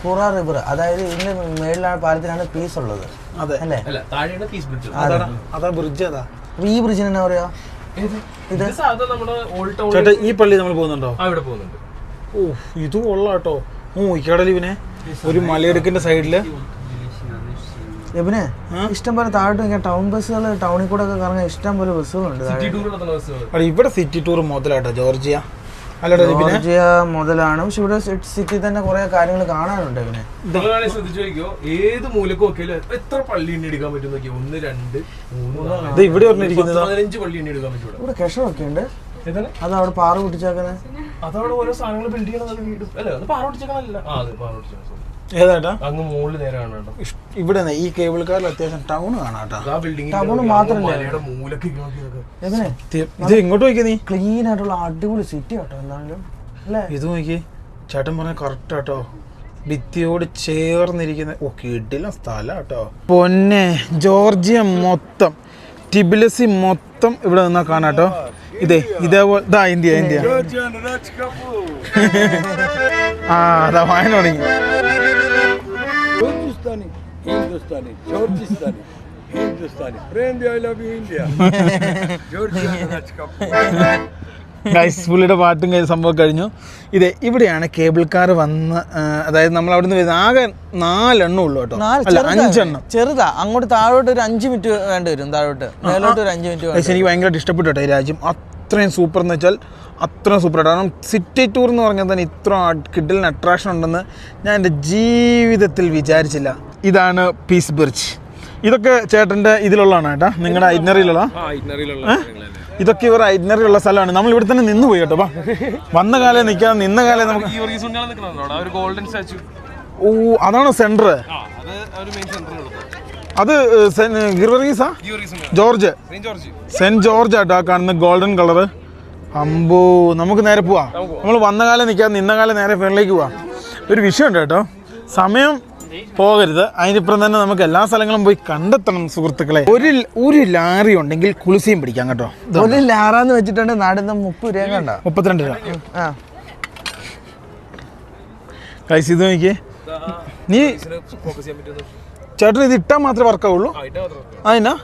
കൂറ റിവർ. അതായത് ഇതിന്റെ മേളിലാണ്, പാലത്തിനാണ് പീസ് ഉള്ളത് അല്ലേ? ഈ ബ്രിഡ്ജിന് എന്നാ പറയാ? ചേട്ടാ, ഈ പള്ളി നമ്മൾ പോകുന്നുണ്ടോ? ഓ, ഇത് കൊള്ളാം കേട്ടോ. ഈ കടലിവിനെ ഒരു മലയിടുക്കിന്റെ സൈഡില് എബിനെ ഇഷ്ടം പോലെ താഴോട്ട് ടൗൺ ബസ്സുകൾ ടൗണിൽ കൂടെ ഒക്കെ കറങ്ങാൻ ഇഷ്ടം പോലെ ബസ്സുകളുണ്ട്. ഇവിടെ സിറ്റി ടൂർ മുതലാട്ടോ ജോർജിയ ജോർജിയ മുതലാണ്. പക്ഷെ ഇവിടെ സിറ്റി തന്നെ കുറെ കാര്യങ്ങൾ കാണാനുണ്ട്. പിന്നെ ശ്രദ്ധിച്ചു നോക്കിയോ, ഏത് മൂലക്കും നോക്കിയാലും എത്ര പള്ളി എണ്ണി എടുക്കാൻ പറ്റും നോക്കിയോ? 1, 2, 3, ഇവിടെ 15 പള്ളി എണ്ണി എടുക്കാൻ പറ്റും. ഇവിടെ കെഷമൊക്കെ ഉണ്ട്. അത് അവിടെ പാറ പൊട്ടിച്ചേക്കുന്നത്. അതവിടെ ഓരോ സാധനങ്ങൾ ബിൽഡ് ചെയ്യണം. വീട് അല്ല, അത് പാറ പൊട്ടിച്ചേക്കണല്ല. പാറ പൊട്ടിച്ചേക്കണം. ഏതാട്ടാ അങ്ങ് മുകളിൽ നേരെ കാണാം. ഇവിടെ ഈ കേബിൾ കാറിൽ അത്യാവശ്യം ടൗൺ കാണാട്ടോ. ടൗൺ മാത്രമല്ല, ഇത് ഇങ്ങോട്ട് നോക്കിയ നീ ക്ലീൻ ആയിട്ടുള്ള അടിപൊളി സിറ്റി ആട്ടോ. എന്താണെങ്കിലും അല്ലേ? ഇത് നോക്കി ചേട്ടൻ പറഞ്ഞ കറക്റ്റ് ആട്ടോ. ഭിത്തിയോട് ചേർന്നിരിക്കുന്ന കിടിലൻ സ്ഥലം കേട്ടോ. പൊന്നെ ജോർജിയ മൊത്തം, ടിബിലിസി മൊത്തം ഇവിടെ നിന്നാ കാണാട്ടോ. ഇതേപോലെ ഇന്ത്യ അതാ വായന തുടങ്ങി. പുള്ളിയുടെ പാട്ടും സംഭവം കഴിഞ്ഞു. ഇവിടെയാണ് കേബിൾ കാർ വന്ന്, അതായത് നമ്മൾ അവിടെ നിന്ന് ആകെ 4 എണ്ണം ഉള്ളു കേട്ടോ. 5 എണ്ണം ചെറുതാ. അങ്ങോട്ട് താഴോട്ട് ഒരു 5 മിനിറ്റ് വേണ്ടി വരും. താഴോട്ട് മേലോട്ട് ഒരു 5 മിനിറ്റ്. എനിക്ക് ഭയങ്കരമായിട്ട് ഇഷ്ടപ്പെട്ടു കേട്ടോ ഈ രാജ്യം. അത്രയും സൂപ്പർ എന്ന് വെച്ചാൽ അത്രയും സൂപ്പറായിട്ട്. കാരണം സിറ്റി ടൂർ എന്ന് പറഞ്ഞാൽ തന്നെ ഇത്ര കിഡിലിന് അട്രാക്ഷൻ ഉണ്ടെന്ന് ഞാൻ എൻ്റെ ജീവിതത്തിൽ വിചാരിച്ചില്ല. ഇതാണ് പീസ് ബ്രിഡ്ജ്. ഇതൊക്കെ ചേട്ടൻ്റെ ഇതിലുള്ളതാണ് കേട്ടോ, നിങ്ങളുടെ ഐറ്റ്നറിയിലുള്ള. ഇതൊക്കെ ഇവർ ഐറ്റ്നറിയുള്ള സ്ഥലമാണ്. നമ്മൾ ഇവിടെ തന്നെ നിന്ന് പോയി കേട്ടോ. വന്ന കാലം നിൽക്കാതെ നിന്ന കാലം നമുക്ക്. അതാണോ സെന്റർ? അത് ഗിർവറീസാ? ജോർജ്, സെന്റ് ജോർജ് ആട്ടോ കാണുന്ന ഗോൾഡൻ കളറ്. അമ്പോ, നമുക്ക് നേരെ പോവാം. നമ്മൾ വന്ന കാലം നിൽക്കാതെ നിന്ന കാലം നേരെ ഫ്രണ്ടിലേക്ക് പോവാം. ഒരു വിഷയമുണ്ട് കേട്ടോ, സമയം പോകരുത്. അതിനിപ്പുറം തന്നെ നമുക്ക് എല്ലാ സ്ഥലങ്ങളും പോയി കണ്ടെത്തണം സുഹൃത്തുക്കളെ. ഒരു ലാറി ഉണ്ടെങ്കിൽ കുളിസിയും പിടിക്കാം കേട്ടോ. ഒരു ലാറാന്ന് വെച്ചിട്ടുണ്ട് നാടിന്ന് 30 രൂപ കണ്ട 32 രൂപ. കൈസ് ഇത് നോക്കിയേ. നീ ചേട്ടൻ ഇത് ഇട്ടാൽ മാത്രമേ വർക്കാവുള്ളൂ? അതിനാ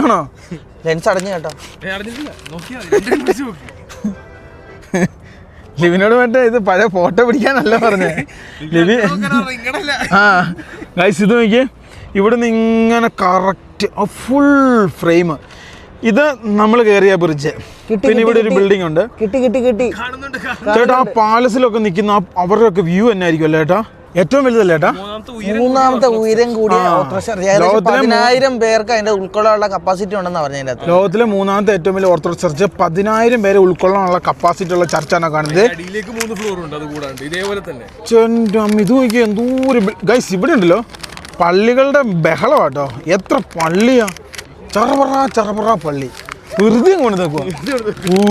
ആണോ? ലെൻസ് അടഞ്ഞു കേട്ടോ. ലിവിനോട് മറ്റേ ഇത് പഴയ ഫോട്ടോ പിടിക്കാനല്ല പറഞ്ഞേ ലിവി. ഗൈസ് ഇത് നോക്കിയേ, ഇവിടെ നിന്ന് ഇങ്ങനെ കറക്റ്റ് ഫുൾ ഫ്രെയിം. ഇത് നമ്മൾ കയറിയ ബ്രിഡ്ജ്. പിന്നെ ഇവിടെ ഒരു ബിൽഡിംഗ് ഉണ്ട്. കിട്ടി ചേട്ടാ, ആ പാലസിലൊക്കെ നിൽക്കുന്ന അവരുടെ ഒക്കെ വ്യൂ തന്നെ ആയിരിക്കും അല്ലേ ചേട്ടാ? ഏറ്റവും വലുതല്ലേ ചേട്ടാ? മൂന്നാമത്തെ ഉയരം കൂടിയ 10,000 പേർക്ക് അതിന്റെ ഉൾക്കൊള്ളാനുള്ള കപ്പാസിറ്റി ഉണ്ടെന്ന് പറഞ്ഞതിന്റെ അകത്ത്. ലോകത്തിലെ 3ാമത്തെ ഏറ്റവും വലിയ ഓർത്തഡോക്സ് ചർച്ച് 10,000 പേരെ ഉൾക്കൊള്ളാനുള്ള കപ്പാസിറ്റി ഉള്ള ചർച്ചാണ് കാണുന്നത്. ഇത് നോക്കിയാൽ എന്തോരം ഗൈസ്. ഇവിടെ ഉണ്ടല്ലോ പള്ളികളുടെ ബഹളമാട്ടോ. എത്ര പള്ളിയാ! ചറപറ പള്ളി. വെറുതെ കൊണ്ട് നോക്കുക,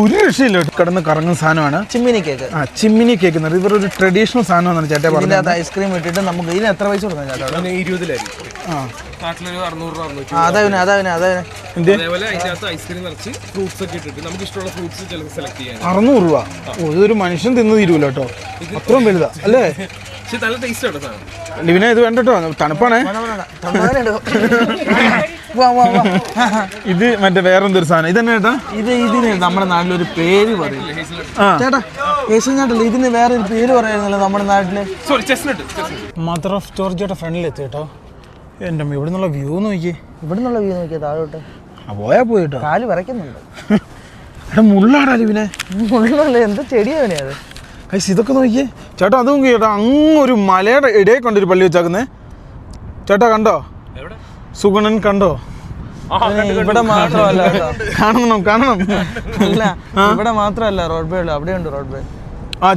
ഒരു രക്ഷയില്ല. കിടന്ന് കറങ്ങുന്ന സാധനമാണ് ചിമ്മിനി കേക്ക്. ചിമ്മിനി കേക്ക് എന്ന് പറയുന്നത് ഇവരൊരു ട്രഡീഷണൽ സാധനമാണ് ചേട്ടാ പറഞ്ഞത്. ഐസ്ക്രീം ഇട്ടിട്ട് നമുക്ക് ഇതിന് എത്ര പൈസ കൊടുക്കാം ചേട്ടാ? 600 രൂപ. ഇതൊരു മനുഷ്യൻ തിന്ന് തീരുമല്ലോ കേട്ടോ, അത്രയും വലുതാ അല്ലേ? ലിവിനെ ഇത് വേണ്ട കേട്ടോ, തണുപ്പാണേ. ഇത് മറ്റേ വേറെന്തൊരു സാധനം. ഇതന്നെ ചേട്ടാ, ഇതിന് നമ്മുടെ നാട്ടിലൊരു പേര് പറയും ചേട്ടാ. ചേട്ടല്ല, ഇതിന് വേറെ ഒരു പേര് പറയായിരുന്നല്ലോ നമ്മുടെ നാട്ടില്. മദർ ഓഫ് ജോർജിയുടെ ഫ്രണ്ടിലെത്തി കേട്ടോ. എൻ്റെ ഇവിടെ നിന്നുള്ള വ്യൂ നോക്കി. ഇവിടെ നിന്നുള്ള വ്യൂ നോക്കിയാ താഴോട്ട് പോയാ പോയിട്ടോ. കാല് വരയ്ക്കുന്നുണ്ട്. മുള്ളാടാ ലിവിനെ. മുള്ളല്ലേ, എന്താ ചെടിയാവനെ അത്. കൈസ് ഇതൊക്കെ നോക്കിയേ ചേട്ടാ. അതും ചേട്ടാ അങ്ങ് ഒരു മലയുടെ ഇടയിൽ കൊണ്ടൊരു പള്ളി വെച്ചാക്കുന്നേ ചേട്ടാ. കണ്ടോ സുഗുണൻ? കണ്ടോ? ഇവിടെ മാത്രമല്ല കാണണം. ഇവിടെ മാത്രമല്ല, റോഡ് വേ അവിടെയുണ്ട്. റോഡ് വേ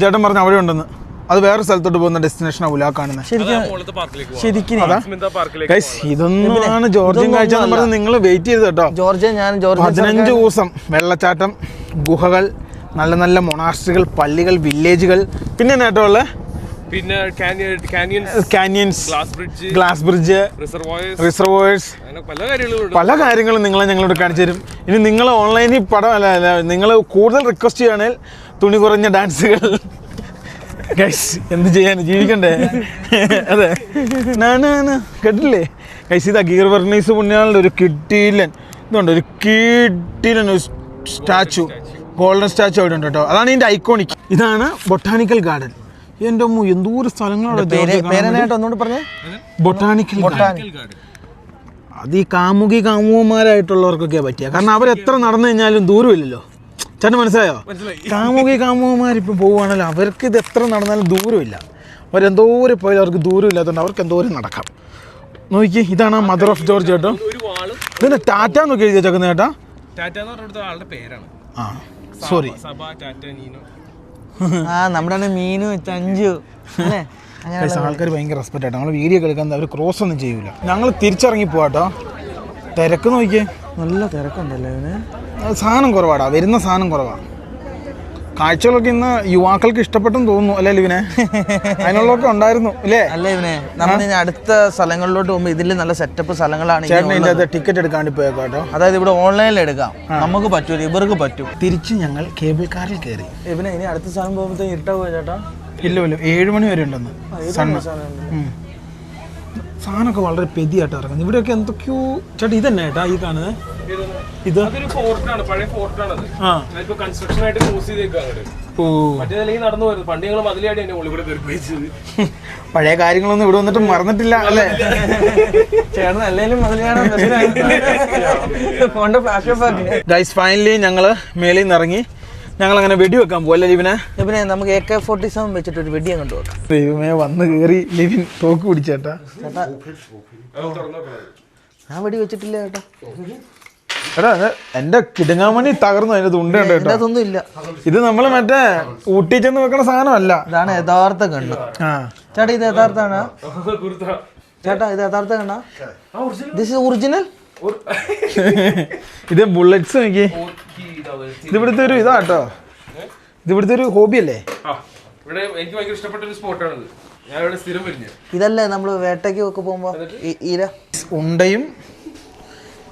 ചേട്ടൻ പറഞ്ഞു അവിടെ ഉണ്ടെന്ന്. അത് വേറെ സ്ഥലത്തോട്ട് പോകുന്ന ഡെസ്റ്റിനേഷൻ ആവൂല ആ കാണുന്നത്. ശരിക്കും ഇതൊന്നാണ് ജോർജിയൻ കാഴ്ച എന്ന് പറഞ്ഞ് നിങ്ങൾ വെയിറ്റ് ചെയ്ത് കേട്ടോ. ജോർജിയ 15 ദിവസം വെള്ളച്ചാട്ടം, ഗുഹകൾ, നല്ല നല്ല മൊണാസ്ട്രികൾ, പള്ളികൾ, വില്ലേജുകൾ, പിന്നെ നേട്ടോ ഉള്ള പിന്നെ കാനിയൻസ്, ഗ്ലാസ് ബ്രിഡ്ജ്, റിസർവോയേഴ്സ്, പല കാര്യങ്ങളും നിങ്ങളെ ഞങ്ങളോട് കാണിച്ചു തരും. ഇനി നിങ്ങൾ ഓൺലൈനിൽ പടം അല്ല, നിങ്ങൾ കൂടുതൽ റിക്വസ്റ്റ് ചെയ്യുകയാണെങ്കിൽ തുണി കുറഞ്ഞ ഡാൻസുകൾ. ഗൈസ് എന്ത് ചെയ്യാൻ, ജീവിക്കണ്ടേ? അതെ, കേട്ടില്ലേ ഗൈസ്? ഇതാ ഗീർ വെർണീസ് പുണ്യാളുടെ ഒരു കിട്ടിയില്ലൻ ഇതുണ്ട്, ഒരു കിട്ടിയില്ലൻ ഒരു സ്റ്റാച്ചു, ഗോൾഡൻ സ്റ്റാച്ചു അവിടെ ഉണ്ട് കേട്ടോ. അതാണ് ഇതിൻ്റെ ഐക്കോണിക്. ഇതാണ് ബൊട്ടാനിക്കൽ ഗാർഡൻ. എൻ്റെ അമ്മ എന്തോരം സ്ഥലങ്ങളാണ് പേരനായിട്ട് ഒന്നുകൂടി പറഞ്ഞേ. Botanical garden. അത് ഈ കാമുകന്മാരായിട്ടുള്ളവർക്കൊക്കെ പറ്റിയ, കാരണം അവരെത്ര നടന്നു കഴിഞ്ഞാലും ദൂരമില്ലല്ലോ. ചേട്ടൻ മനസ്സിലായോ? കാമുകന്മാരിപ്പോൾ പോവുകയാണല്ലോ, അവർക്ക് ഇത് എത്ര നടന്നാലും ദൂരമില്ല. അവരെന്തോരം പോയാലും അവർക്ക് ദൂരമില്ലാത്തതുകൊണ്ട് അവർക്ക് എന്തോരം നടക്കാം. നോക്കി, ഇതാണ് മദർ ഓഫ് ജോർജ് കേട്ടോ. ഇതിന്റെ ടാറ്റ നോക്കി എഴുതി വെച്ചേക്കുന്നത് ചേട്ടാ. ആ സോറി, നമ്മുടെ മീനു ചഞ്ചു അല്ലേ. ആൾക്കാർ ഭയങ്കര റെസ്പെക്റ്റ് ആട്ടോ. നമ്മൾ വീഡിയോ എടുക്കാൻ അവർ ക്രോസ് ഒന്നും ചെയ്യൂല. ഞങ്ങൾ തിരിച്ചിറങ്ങി പോവാട്ടോ. തിരക്ക് നോക്കിയേ, നല്ല തിരക്കുണ്ടല്ലോ ഇതിന്. സാധനം കുറവാടാ, വരുന്ന സാധനം കുറവാണ്. കാഴ്ചകളൊക്കെ ഇന്ന് യുവാക്കൾക്ക് ഇഷ്ടപ്പെട്ടെന്ന് തോന്നുന്നു അല്ലേ ലിവിനെ? അതിനുള്ളതൊക്കെ ഉണ്ടായിരുന്നു അല്ലേ? അല്ലേ ഇവനെ, നമ്മൾ ഇനി അടുത്ത സ്ഥലങ്ങളിലോട്ട് പോകുമ്പോൾ ഇതിൽ നല്ല സെറ്റപ്പ് സ്ഥലങ്ങളാണ്. ചേട്ടൻ ഇതിൻ്റെ അത് ടിക്കറ്റ് എടുക്കാണ്ട് പോയേക്കാട്ടോ. അതായത് ഇവിടെ ഓൺലൈനിൽ എടുക്കാം, നമുക്ക് പറ്റൂല, ഇവർക്ക് പറ്റും. തിരിച്ച് ഞങ്ങൾ കേബിൾ കാറിൽ കയറി. ഇവനെ ഇനി അടുത്ത സ്ഥലം പോകുമ്പോഴത്തേക്ക് ഇരുട്ടാവുക ചേട്ടാ. ഇല്ല 7 മണി വരെ ഉണ്ടെന്ന് സണ്ണ്. സാധനമൊക്കെ വളരെ പെതിയായിട്ട് ഇറങ്ങുന്നത്. ഇവിടെയൊക്കെ എന്തൊക്കെയോ ചേട്ടാ. ഇതന്നെ ചേട്ടാ ഈ കാണുന്നത്, ഇത് ഫോർട്ടാണ്, പഴയ ഫോർട്ടാണ്. കൺസ്ട്രക്ഷൻ ആയിട്ട് ക്ലോസ് ചെയ്തേക്കാണ്. മറ്റേതല്ലെങ്കിൽ നടന്നു വരുന്നത്. പണ്ട് ഞങ്ങൾ മതിലായിട്ട് എന്റെ ഉള്ളിൽ കൂടെ കയറി. പഴയ കാര്യങ്ങളൊന്നും ഇവിടെ വന്നിട്ട് മറന്നിട്ടില്ല അല്ലേ? ചേട്ടൻ അല്ലെങ്കിലും ഗൈസ്, ഫൈനലി ഞങ്ങള് മേളിൽ നിന്ന് ഇറങ്ങി. ഞങ്ങൾ അങ്ങനെ വെടി വെക്കാൻ പോകല്ലേ ലിവിനെ? ലിവിനെ നമുക്ക് AK-47 വെച്ചിട്ട് ഒരു വെടി അങ്ങോട്ട് വെക്കാം. ദൈവമേ, വന്ന് കയറി ലിവിൻ തോക്ക് പിടിച്ചേട്ടാ. ചേട്ടാ ഞാൻ വെടി വെച്ചിട്ടില്ല ചേട്ടാ. എടാ എന്റെ കിടുങ്ങാമണി തകർന്നു. അതിന്റെ തുണ്ടുണ്ട് കേട്ടോ. അതൊന്നും ഇല്ല. ഇത് നമ്മള് മറ്റേ ഊട്ടി ചെന്ന് വെക്കണ സാധനമല്ല. ഇതാണ് യഥാർത്ഥ കണ്ണ്. ചേട്ടാ ഇത് യഥാർത്ഥാണ് ചേട്ടാ, ഇത് യഥാർത്ഥ കണ്ണ. This is original. ഇത് ബുള്ളറ്റ്സ് നോക്കി. ഇതിവിടുത്തെ ഒരു ഇതാട്ടോ, ഇതിവിടുത്തെ ഒരു ഹോബി അല്ലേ? എനിക്ക് ഭയങ്കര ഇഷ്ടപ്പെട്ട ഒരു സ്പോട്ടാണ്. ഞാൻ ഇവിടെ സ്ഥിരം വരുന്നത്. ഇതല്ലേ നമ്മള് വേട്ടയ്ക്ക് ഒക്കെ പോകുമ്പോ ഈര ഉണ്ടയും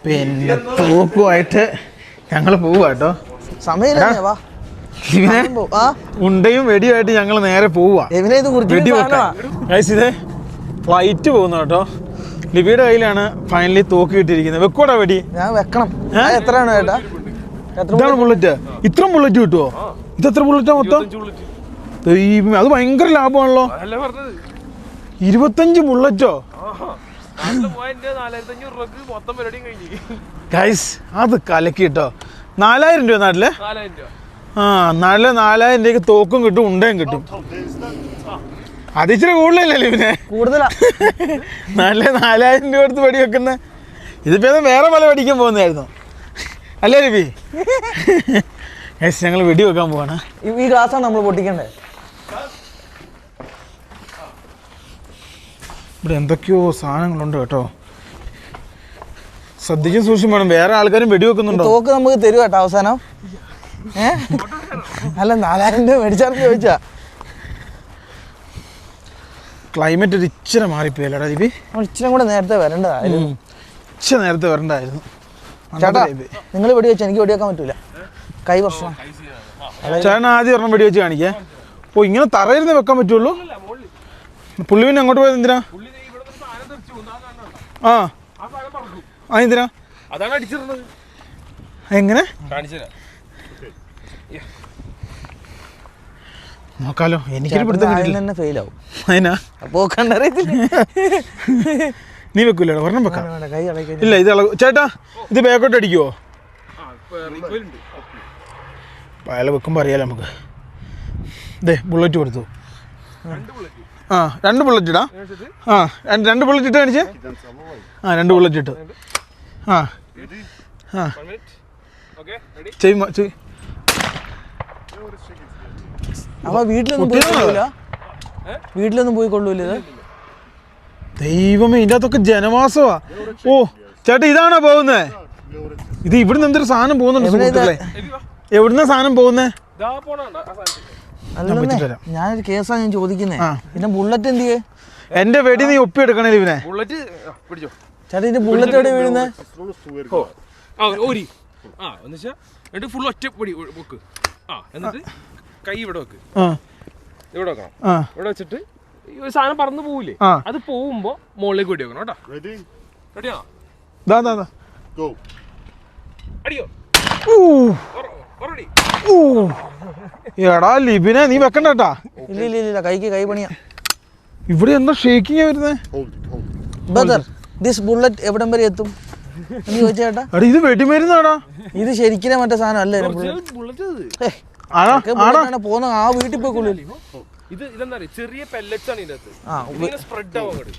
പിന്നെ തോക്കുമായിട്ട് ഞങ്ങൾ പോവാട്ടോ. സമയം വാ. ഉണ്ടയും വെടിയുമായിട്ട് ഞങ്ങൾ നേരെ പോവാ. വെടി വെക്കാൻ. ഇത് ഫ്ലൈറ്റ് പോകുന്നു കേട്ടോ. ലിബിയുടെ കയ്യിലാണ് ഫൈനലി തോക്ക് കിട്ടിയിരിക്കുന്നത്. വെക്കോടാ വെടി. ഞാൻ വെക്കണം. എത്രയാണ് ചേട്ടാ? ഇതാണ് ബുള്ളറ്റ്. ഇത്ര ബുള്ളറ്റ് കിട്ടുമോ? ഇതെത്ര ബുള്ളറ്റാ മൊത്തം? അത് ഭയങ്കര ലാഭമാണല്ലോ. 25 ബുള്ളറ്റോ? ഗൈസ്, അത് കലക്കി കേട്ടോ. 4000 രൂപ നാട്ടിലെ. നാട്ടിലെ 4000 രൂപയ്ക്ക് തോക്കും കിട്ടും, ഉണ്ടയും കിട്ടും. അത് ഇച്ചിരി കൂടുതലല്ലേ പിന്നെ? കൂടുതലാ. നാട്ടിലെ 4000 രൂപ എടുത്ത് വെടി വെക്കുന്ന. ഇതിപ്പോ വേറെ പല വെടിക്കാൻ പോകുന്നതായിരുന്നു അല്ലേ രവി? ഗൈസ്, ഞങ്ങൾ വെടി വെക്കാൻ പോവാണ്. ഈ ഗ്ലാസ്സാണ് നമ്മൾ പൊട്ടിക്കണ്ടേ? ഇവിടെ എന്തൊക്കെയോ സാധനങ്ങളുണ്ട് കേട്ടോ. ശ്രദ്ധിച്ച് സൂക്ഷിച്ച് വേണം. വേറെ ആൾക്കാരും വെടിവെക്കുന്നുണ്ടോ? തോക്ക് നമുക്ക് തരും കേട്ടോ അവസാനം. അല്ല 4000 രൂപ മേടിച്ചാർന്ന് ചോദിച്ചാ. ക്ലൈമറ്റ് ഒരു ഇച്ചിരി മാറിപ്പോയല്ലോടാ ദീപി. ഇച്ചിരി കൂടെ നേരത്തെ വരേണ്ടതായിരുന്നു. ഇച്ചിരി നേരത്തെ വരണ്ടായിരുന്നു. ചേട്ടാ നിങ്ങൾ വെടി വെച്ചാൽ എനിക്ക് വെടിവെക്കാൻ പറ്റൂല, കൈ വർഷം. ചേട്ടൻ ആദ്യം ഒരെണ്ണം വെടി വെച്ച് കാണിക്കേ. ഓ, ഇങ്ങനെ തറയിരുന്ന് വെക്കാൻ പറ്റുള്ളൂ? പുള്ളി പിന്നെ അങ്ങോട്ട് പോയത് എന്തിനാ? എന്തിനാ അതാണ് അടിച്ചിരുന്നത്. എങ്ങനെ നോക്കാലോ? എനിക്കൊരു പിടുത്തം തന്നെ ഫെയിൽ ആവും. അതിനാ അപ്പോ കണ്ടറിയത്തില്ല. നീ വെക്കൂല? ഒരെണ്ണം വെക്കാം. ഇല്ല, ഇത് ചേട്ടാ ഇത് ബാക്കോട്ട് അടിക്കുവോ? അയാൾ വെക്കുമ്പോൾ അറിയാലോ നമുക്ക്. ഇതേ ബുള്ളറ്റ് കൊടുത്തു. 2 ബുള്ളറ്റ് ഇടാ. 2 ബുള്ളറ്റ് ഇട്ട് കാണിച്ചേ. 2 ബുള്ളറ്റ് ഇട്ടു. അപ്പൊ വീട്ടിലൊന്നും പോയി കൊള്ളൂല ഇത്. ദൈവമേ, ഇതിൻ്റെ അകത്തൊക്കെ ജനവാസമാ. ഓ ചേട്ടാ, ഇതാണോ പോകുന്നേ? ഇത് ഇവിടുന്ന് എന്തൊരു സാധനം പോകുന്നുണ്ട് സുഹൃത്തുക്കളെ. എവിടുന്ന സാധനം പോകുന്നേ? ഞാനൊരു കേസാണ് ഞാൻ ചോദിക്കുന്നേ. പിന്നെ ബുള്ളറ്റ് എന്ത് ചെയ്യേ? എന്റെ വെടി നീ ഒപ്പി എടുക്കണേ ഇവനെ. ചേട്ടാ ഇതിന്റെ ബുള്ളറ്റ് എവിടെ വീഴുന്നേ? എന്നിട്ട് ഫുൾ ഒറ്റ പൊടി വെക്ക്. എന്നിട്ട് കൈ ഇവിടെ വെക്ക്. ഇവിടെ വെക്കണം. ഇവിടെ വെച്ചിട്ട് ഒരു സാധനം പറന്ന് പോവില്ലേ, അത് പോകുമ്പോ മുകളിലേക്ക് വെടി വെക്കണം കേട്ടോ. റെഡിയാണോ? അടിയോ. Already. എടാ ലിബിനെ നീ വെക്കണ്ട കേട്ടാ. ഇല്ല കൈക്ക് കൈ പണിയാ. ഇവിടെ എന്താ ഷേക്കിങ് വരുന്നേ? ബ്രദർ ദിസ് ബുള്ളറ്റ് എവിടം വരെ എത്തും എന്ന് ചോദിച്ചേട്ടാ. എടാ ഇത് വെടിമരുന്നാടാ. ഇത് ശരിക്കും മറ്റേ സാധനം അല്ലേ? പോന്ന ആ വീട്ടിൽ പോയിക്കൊള്ളു. ഇത് ഇതെന്താ ചെറിയ പെല്ലറ്റ്സ് ആണ് ഇതിനകത്ത്. സ്പ്രെഡ് ആവും അങ്ങോട്ട്.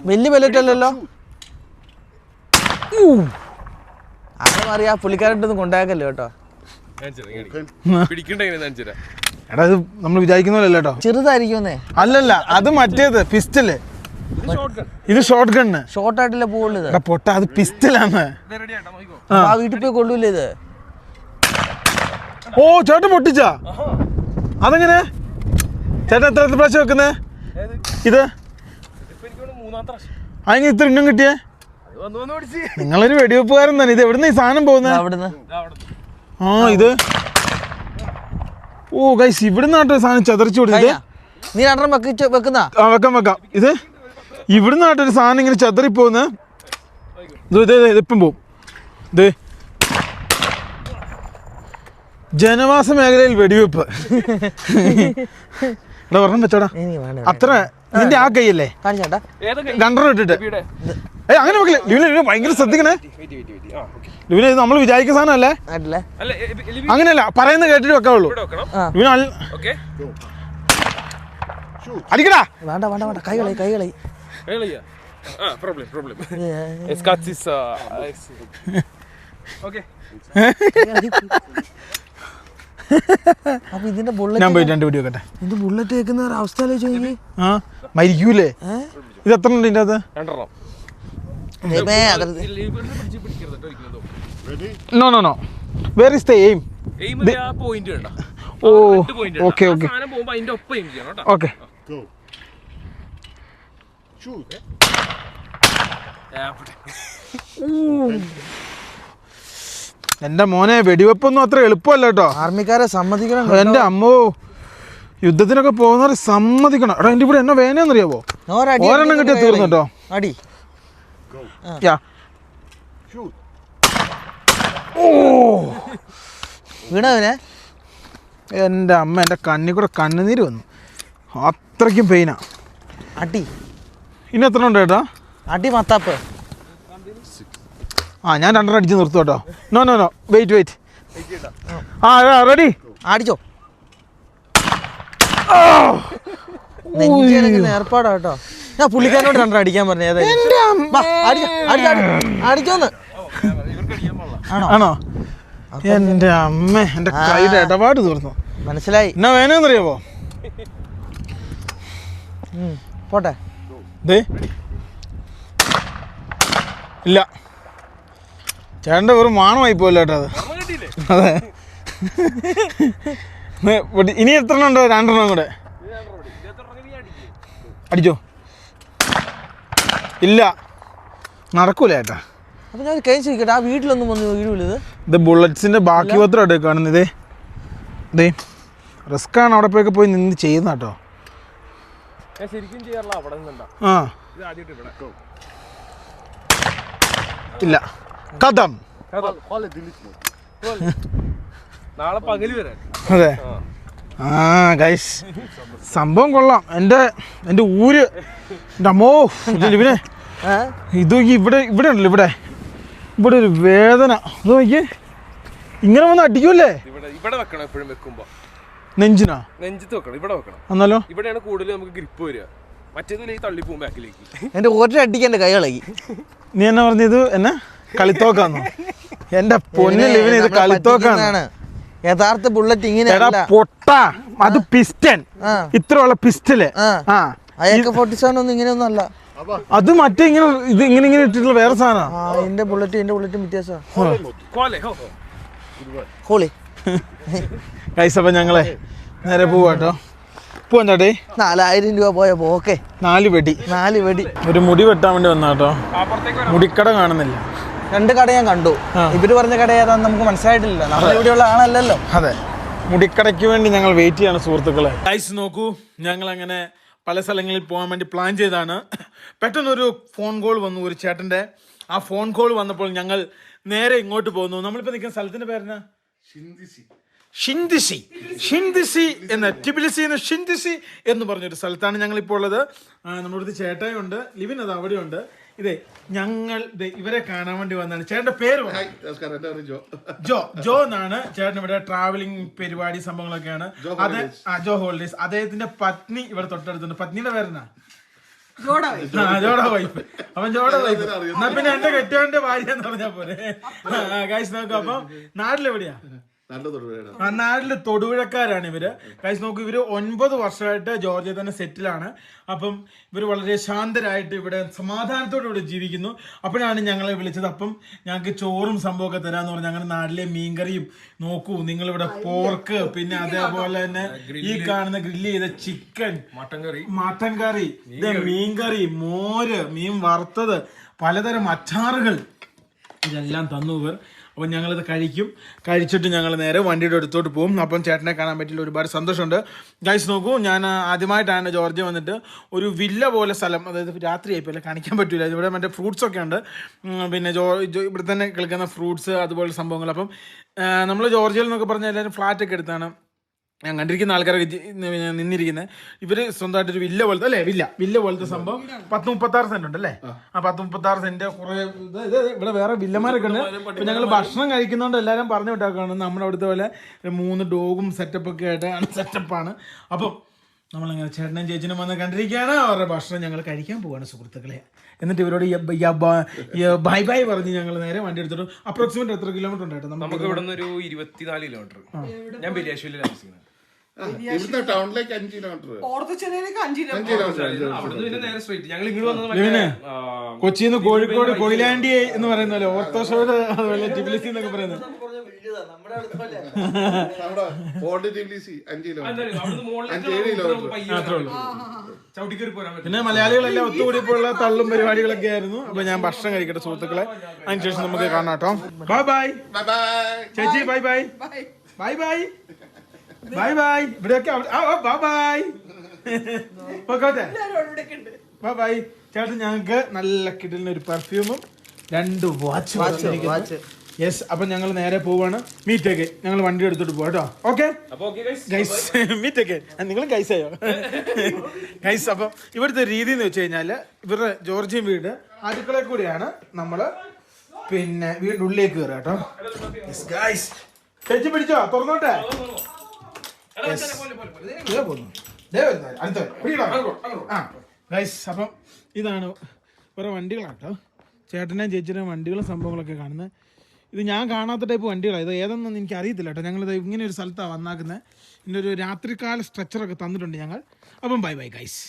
വലിയ പെല്ലറ്റ് അല്ലല്ലോ. അങ്ങനെ അറിയാ പുള്ളിക്കാരട്ടൊന്നും കൊണ്ടാക്കല്ലോ കേട്ടോ. എടാ ഇത് നമ്മൾ വിചാരിക്കുന്ന പോലെയല്ല കേട്ടോ. ചെറുതായിരിക്കുമെന്നേ. അല്ലല്ല അത് മറ്റേത് പിസ്റ്റല്. ഇത് ഷോർട്ട് ഗണ്ണ്. ഷോർട്ട് ആയിട്ടല്ലേ പോകുള്ളൂ ഇത്. പൊട്ട അത് പിസ്റ്റലാണ്. ആ വീട്ടിൽ പോയി കൊള്ളൂല്ലേ ഇത്? ഓ ചേട്ടൻ പൊട്ടിച്ചാ? അതെങ്ങനെ ചേട്ടൻ എത്ര പ്രാവശ്യം വെക്കുന്നേ ഇത്? അതിന് ഇത്ര ഇന്നും കിട്ടിയേ? നിങ്ങളൊരു വെടിവെപ്പുകാരൻ തന്നെ. ഇത് എവിടുന്ന ഈ സാധനം പോകുന്നത്? അവിടുന്ന്. ആ ഇത് ഓ ഗൈസ് ഇവിടുന്നാട്ടോ സാധനം ചതറിച്ചു കൊടുത്തത്. നീ രണ്ടെണ്ണം വെക്കുന്ന? ആ വെക്കാം. ഇത് ഇവിടുന്നാട്ടൊരു സാധനം ഇങ്ങനെ ചതറിപ്പോന്ന്. ഇതിപ്പം പോവും. ഇത് ജനവാസ മേഖലയിൽ വെടിവെപ്പ്. എടാ ഒരെണ്ണം വെച്ചോടാ. അത്ര നിന്റെ ആ കൈയല്ലേ രണ്ടെണ്ണം ഇട്ടിട്ട്? അങ്ങനെ വെക്കില്ലേ ലിവിനെ? ഭയങ്കര ശ്രദ്ധിക്കണേ ലിവിനെ. ഇത് നമ്മൾ വിചാരിക്കുന്ന സാധനം അല്ലേ? അങ്ങനെയല്ല പറയുന്ന കേട്ടിട്ട് വെക്കാവുള്ളൂ. അടിക്കടാ. വേണ്ട കൈകളി. അപ്പൊ ഇതിന്റെ ഞാൻ പോയിട്ട് രണ്ട് വീഡിയോ വെക്കട്ടെ. ഇത് ബുള്ളറ്റ് കേൾക്കുന്ന അവസ്ഥ ആ മരിക്കൂലേ? ഇത് എത്ര ഉണ്ട് ഇതിന്റെ അകത്ത്? No where is the aim? Oh okay എന്റെ മോനെ വെടിവെപ്പൊന്നും അത്ര എളുപ്പമല്ല കേട്ടോ. ആർമിക്കാരെ സമ്മതിക്കണം. എന്റെ അമ്മോ യുദ്ധത്തിനൊക്കെ പോകുന്നവരെ സമ്മതിക്കണം. എടാ എന്റെ ഇവിടെ എന്നെ വേനയെന്നറിയാവോ? ഒരെണ്ണം കിട്ടിയ തീർന്നു കേട്ടോ. അടി വീണവനെ. എൻ്റെ അമ്മ എൻ്റെ കണ്ണിൽ കൂടെ കണ്ണുനീര് വന്നു. അത്രയ്ക്കും പെയിനാ. അടി ഇനി എത്ര ഉണ്ട് ചേട്ടാ? അടി മത്താപ്പ്. ആ ഞാൻ രണ്ടെണ്ണം അടിച്ച് നിർത്തും കേട്ടോ. No wait. ആ റെഡി. അടിച്ചോ. ഏർപ്പാടാ കേട്ടോ. ഞാൻ പുള്ളിക്കാരനോട് രണ്ടെണ്ണം അടിക്കാൻ പറഞ്ഞു. അടിച്ചോന്ന് ആണോ? എൻ്റെ അമ്മ എൻ്റെ കൈയുടെ ഇടപാട് തീർന്നു. മനസ്സിലായി. എന്നാ വേനയെന്നറിയാവോ? പോട്ടെ. ഇല്ല ചേട്ടൻ്റെ ഒരു മാണമായി പോയല്ലോ കേട്ടോ അത്. അതെ ഇനി എത്ര എണ്ണം ഉണ്ടോ? രണ്ടെണ്ണം കൂടെ അടിച്ചോ. ഇല്ല നടക്കൂല ചേട്ടാ. അപ്പൊ ഞാൻ കൈ ചോദിക്കട്ടെ, ആ വീട്ടിലൊന്നും വന്ന് വീഴൂലത്? ഇത് ബുള്ളറ്റ്സിന്റെ ബാക്കി പത്രമായിട്ട് കാണുന്നത്. ഇതേ റിസ്ക് ആണ് അവിടെ പോയൊക്കെ പോയി നിന്ന് ചെയ്യുന്ന കേട്ടോ. ആ ഇല്ല കഥം. അതെ ആ ഗൈസ് സംഭവം കൊള്ളാം. എൻ്റെ ഊര് എൻ്റെ അമ്മോ ലിവിനെ ഇത് ഇവിടെ ഉണ്ടല്ലോ. ഇവിടെ ഒരു വേദന. ഇത് നോക്കിയേ ഇങ്ങനെ വന്ന് അടിക്കൂല്ലേ? നെഞ്ചിനാ? നെഞ്ചത്ത് വെക്കണം, ഇവിടെ വെക്കണം. എന്നാലോ ഇവിടെയാണ് കൂടുതൽ നമുക്ക് ഗ്രിപ്പ് വരിക. മറ്റേതിൽ തള്ളി പോകും ബാക്കിലേക്ക്. എൻ്റെ ഒറ്റ അടിക്കാൻ എൻ്റെ കൈ ഇളകി. നീ എന്നാ പറഞ്ഞത്? എന്നെ കളിത്തോക്കാന്നോ? എൻ്റെ പൊന്നു ലിവിന് ഇത് കളിത്തോക്കാണ്. യഥാർത്ഥ ബുള്ളറ്റ് ഇങ്ങനെ പൊട്ട. അത് പിസ്റ്റൻ, ഇത്രയുള്ള പിസ്റ്റല്. AK-47 ഒന്നും ഇങ്ങനെയൊന്നും അല്ല. അത് മറ്റേ ഇങ്ങനെ ഇത് ഇങ്ങനെ ഇട്ടിട്ടുള്ള വേറെ സാധനം. എന്റെ ബുള്ളറ്റും വ്യത്യാസമാണ്. അപ്പൊ ഞങ്ങളെ നേരെ പോവാട്ടോ. പോവാൻ ചേട്ടേ. 4000 രൂപ പോയ പോക്കെ. 4 വെടി. ഒരു മുടി വെട്ടാൻ വേണ്ടി വന്നാട്ടോ. മുടിക്കട കാണുന്നില്ല. 2 കട ഞാൻ കണ്ടു. ഇവര് പറഞ്ഞ കട ഏതാന്ന് നമുക്ക് മനസ്സിലായിട്ടില്ല. നമ്മൾ ഇവിടെയുള്ള ആണല്ലോ. അതെ മുടിക്കടയ്ക്ക് വേണ്ടി ഞങ്ങൾ വെയിറ്റ് ചെയ്യാണ് സുഹൃത്തുക്കളെ. ഗൈസ് നോക്കൂ, ഞങ്ങൾ അങ്ങനെ പല സ്ഥലങ്ങളിൽ പോകാൻ വേണ്ടി പ്ലാൻ ചെയ്താണ്. പെട്ടെന്നൊരു ഫോൺ കോൾ വന്നു ഒരു ചേട്ടൻ്റെ. ആ ഫോൺ കോൾ വന്നപ്പോൾ ഞങ്ങൾ നേരെ ഇങ്ങോട്ട് പോകുന്നു. നമ്മളിപ്പോൾ നിൽക്കുന്ന സ്ഥലത്തിൻ്റെ പേരെന്നാ? ഷിൻദിസി എന്ന ടിബിലിസി എന്ന ഷിൻദിസി എന്ന് പറഞ്ഞൊരു സ്ഥലത്താണ് ഞങ്ങളിപ്പോൾ ഉള്ളത്. നമ്മുടെ അടുത്ത് ചേട്ടായുണ്ട്, ലിവിൻ അത് അവിടെയുണ്ട്. ഇതേ ഞങ്ങൾ ഇവരെ കാണാൻ വേണ്ടി വന്നതാണ്. ചേട്ടന്റെ പേര് ജോ എന്നാണ്. ചേട്ടൻ ഇവിടെ ട്രാവലിംഗ് പരിപാടി സംഭവങ്ങളൊക്കെയാണ്. അത് ജോ ഹോളിഡേസ്. അദ്ദേഹത്തിന്റെ പത്നി ഇവിടെ തൊട്ടടുത്തുണ്ട്. പത്നിയുടെ പേരെന്നാ? ജോഡ വൈഫ്. അവൻ ജോഡ വൈഫ്. എന്നാ പിന്നെ എന്റെ കെട്ടിയവന്റെ ഭാര്യ എന്ന് പറഞ്ഞാ പോലെ. ഗൈസ് നോക്കാം. അപ്പം നാട്ടിലെവിടെയാ? നാട്ടില് തൊടുപുഴക്കാരാണ് ഇവര്. ഗൈസ് നോക്കൂ, ഇവര് 9 വർഷമായിട്ട് ജോർജിയ തന്നെ സെറ്റിലാണ്. അപ്പം ഇവർ വളരെ ശാന്തരായിട്ട് ഇവിടെ സമാധാനത്തോടെ ഇവിടെ ജീവിക്കുന്നു. അപ്പോഴാണ് ഞങ്ങളെ വിളിച്ചത്. അപ്പം ഞങ്ങൾക്ക് ചോറും സംഭവമൊക്കെ തരാന്ന് പറഞ്ഞു. ഞങ്ങളുടെ നാട്ടിലെ മീൻകറിയും നോക്കൂ നിങ്ങളിവിടെ പോർക്ക്, പിന്നെ അതേപോലെ തന്നെ ഈ കാണുന്ന ഗ്രില്ല് ചെയ്ത ചിക്കൻ, മട്ടൻ കറി, മീൻകറി, മോര്, മീൻ വറുത്തത്, പലതരം അച്ചാറുകൾ, ഇതെല്ലാം തന്നു ഇവർ. അപ്പം ഞങ്ങളിത് കഴിച്ചിട്ട് ഞങ്ങൾ നേരെ വണ്ടിയുടെ അടുത്തോട്ട് പോകും. അപ്പം ചേട്ടനെ കാണാൻ പറ്റില്ല, ഒരുപാട് സന്തോഷമുണ്ട്. ഗൈസ് നോക്കൂ, ഞാൻ ആദ്യമായിട്ടാണ് ജോർജിയ വന്നിട്ട് ഒരു വില്ല പോലെ സ്ഥലം, അതായത് രാത്രി ആയിപ്പോൾ കാണിക്കാൻ പറ്റില്ല. ഇവിടെ മറ്റേ ഫ്രൂട്ട്സൊക്കെ ഉണ്ട്, പിന്നെ ഇവിടെ തന്നെ കളിക്കുന്ന ഫ്രൂട്ട്സ് അതുപോലെ സംഭവങ്ങൾ. അപ്പം നമ്മൾ ജോർജിയയിൽ എന്നൊക്കെ പറഞ്ഞാൽ എല്ലാവരും ഫ്ലാറ്റൊക്കെ എടുത്താണ് ഞാൻ കണ്ടിരിക്കുന്ന ആൾക്കാരൊക്കെ നിന്നിരിക്കുന്നത്. ഇവര് സ്വന്തമായിട്ടൊരു വില്ല പോലത്തെ അല്ലേ, വില്ല പോലത്തെ സംഭവം 10-36 സെന്റ് ഉണ്ട് അല്ലേ? ആ 10-36 സെന്റ് കുറെ ഇവിടെ വേറെ വില്ലമാരൊക്കെ ഉണ്ട്. ഇപ്പൊ ഞങ്ങൾ ഭക്ഷണം കഴിക്കുന്നതുകൊണ്ട് എല്ലാവരും പറഞ്ഞു വിട്ടാക്കാണ് നമ്മുടെ അവിടുത്തെ പോലെ 3 ഡോഗും സെറ്റപ്പൊക്കെ ആയിട്ടാണ് സെറ്റപ്പാണ്. അപ്പം നമ്മളങ്ങനെ ചേട്ടനും ചേച്ചിനും വന്ന് കണ്ടിരിക്കുകയാണ്. അവരുടെ ഭക്ഷണം ഞങ്ങൾ കഴിക്കാൻ പോവാണ് സുഹൃത്തുക്കളെ. എന്നിട്ട് ഇവരോട് ബൈ ബൈ പറഞ്ഞ് ഞങ്ങൾ നേരെ വണ്ടി എടുത്തിട്ട് അപ്രോക്സിമേറ്റ് എത്ര കിലോമീറ്റർ ഉണ്ടായിട്ട് നമുക്ക് ഇവിടെ നിന്ന് ഒരു 24 കിലോമീറ്റർ. ഞാൻ ബിരിയാശ്വലിൽ താമസിക്കുന്നത്. ടൗണിലേക്ക് 5 കിലോമീറ്റർ, കൊച്ചിന്ന് കോഴിക്കോട് കൊയിലാണ്ടി എന്ന് പറയുന്നല്ലോ, ഓർത്തോഷോട് അതുപോലെ ടിബിലിസി എന്നൊക്കെ പറയുന്നത്. പിന്നെ മലയാളികളെല്ലാം ഒത്തുകൂടിയപ്പോഴുള്ള തള്ളും പരിപാടികളൊക്കെ ആയിരുന്നു. അപ്പൊ ഞാൻ ഭക്ഷണം കഴിക്കട്ടെ സുഹൃത്തുക്കളെ, അതിനുശേഷം നമുക്ക് കാണാം കേട്ടോ. ബൈ ബൈ ചേച്ചി, bye bye bye bye bye bye. ഇവിടെയൊക്കെ ബൈ ബൈ ഓക്കോട്ടെ, ബൈ ബൈ. ചേട്ടൻ ഞങ്ങൾക്ക് നല്ല കിടലിന് ഒരു പെർഫ്യൂമും 2 വാച്ച്. യെസ്. അപ്പൊ ഞങ്ങൾ നേരെ പോവാണ് മീറ്റേക്ക്. ഞങ്ങൾ വണ്ടി എടുത്തിട്ട് പോവാ കേട്ടോ. ഓക്കെ ഗൈസ്, മീറ്റേക്ക്. നിങ്ങളും ഗൈസായോ ഗൈസ്? അപ്പം ഇവിടുത്തെ രീതി എന്ന് വെച്ച് കഴിഞ്ഞാൽ ഇവരുടെ ജോർജിയൻ വീട് അടുക്കളയിൽ കൂടിയാണ് നമ്മള് പിന്നെ വീടിന്റെ ഉള്ളിലേക്ക് കയറുക കേട്ടോ. ഗൈസ് ചേച്ചി പിടിച്ചോ, തുറന്നോട്ടെ. ഗൈസ് അപ്പം ഇതാണ് കുറെ വണ്ടികളാട്ടോ. ചേട്ടനെയും ചേച്ചിയുടെയും വണ്ടികളും സംഭവങ്ങളൊക്കെ കാണുന്നത്. ഇത് ഞാൻ കാണാത്ത ടൈപ്പ് വണ്ടികളാണ്. ഇത് ഏതെന്നൊന്നും എനിക്ക് അറിയത്തില്ല കേട്ടോ. ഞങ്ങളിത് ഇങ്ങനെ ഒരു സ്ഥലത്താണ് വന്നാക്കുന്നത്. ഇതിൻ്റെ ഒരു രാത്രികാല സ്ട്രെച്ചറൊക്കെ തന്നിട്ടുണ്ട് ഞങ്ങൾ. അപ്പം ബൈ ബൈ ഗൈസ്.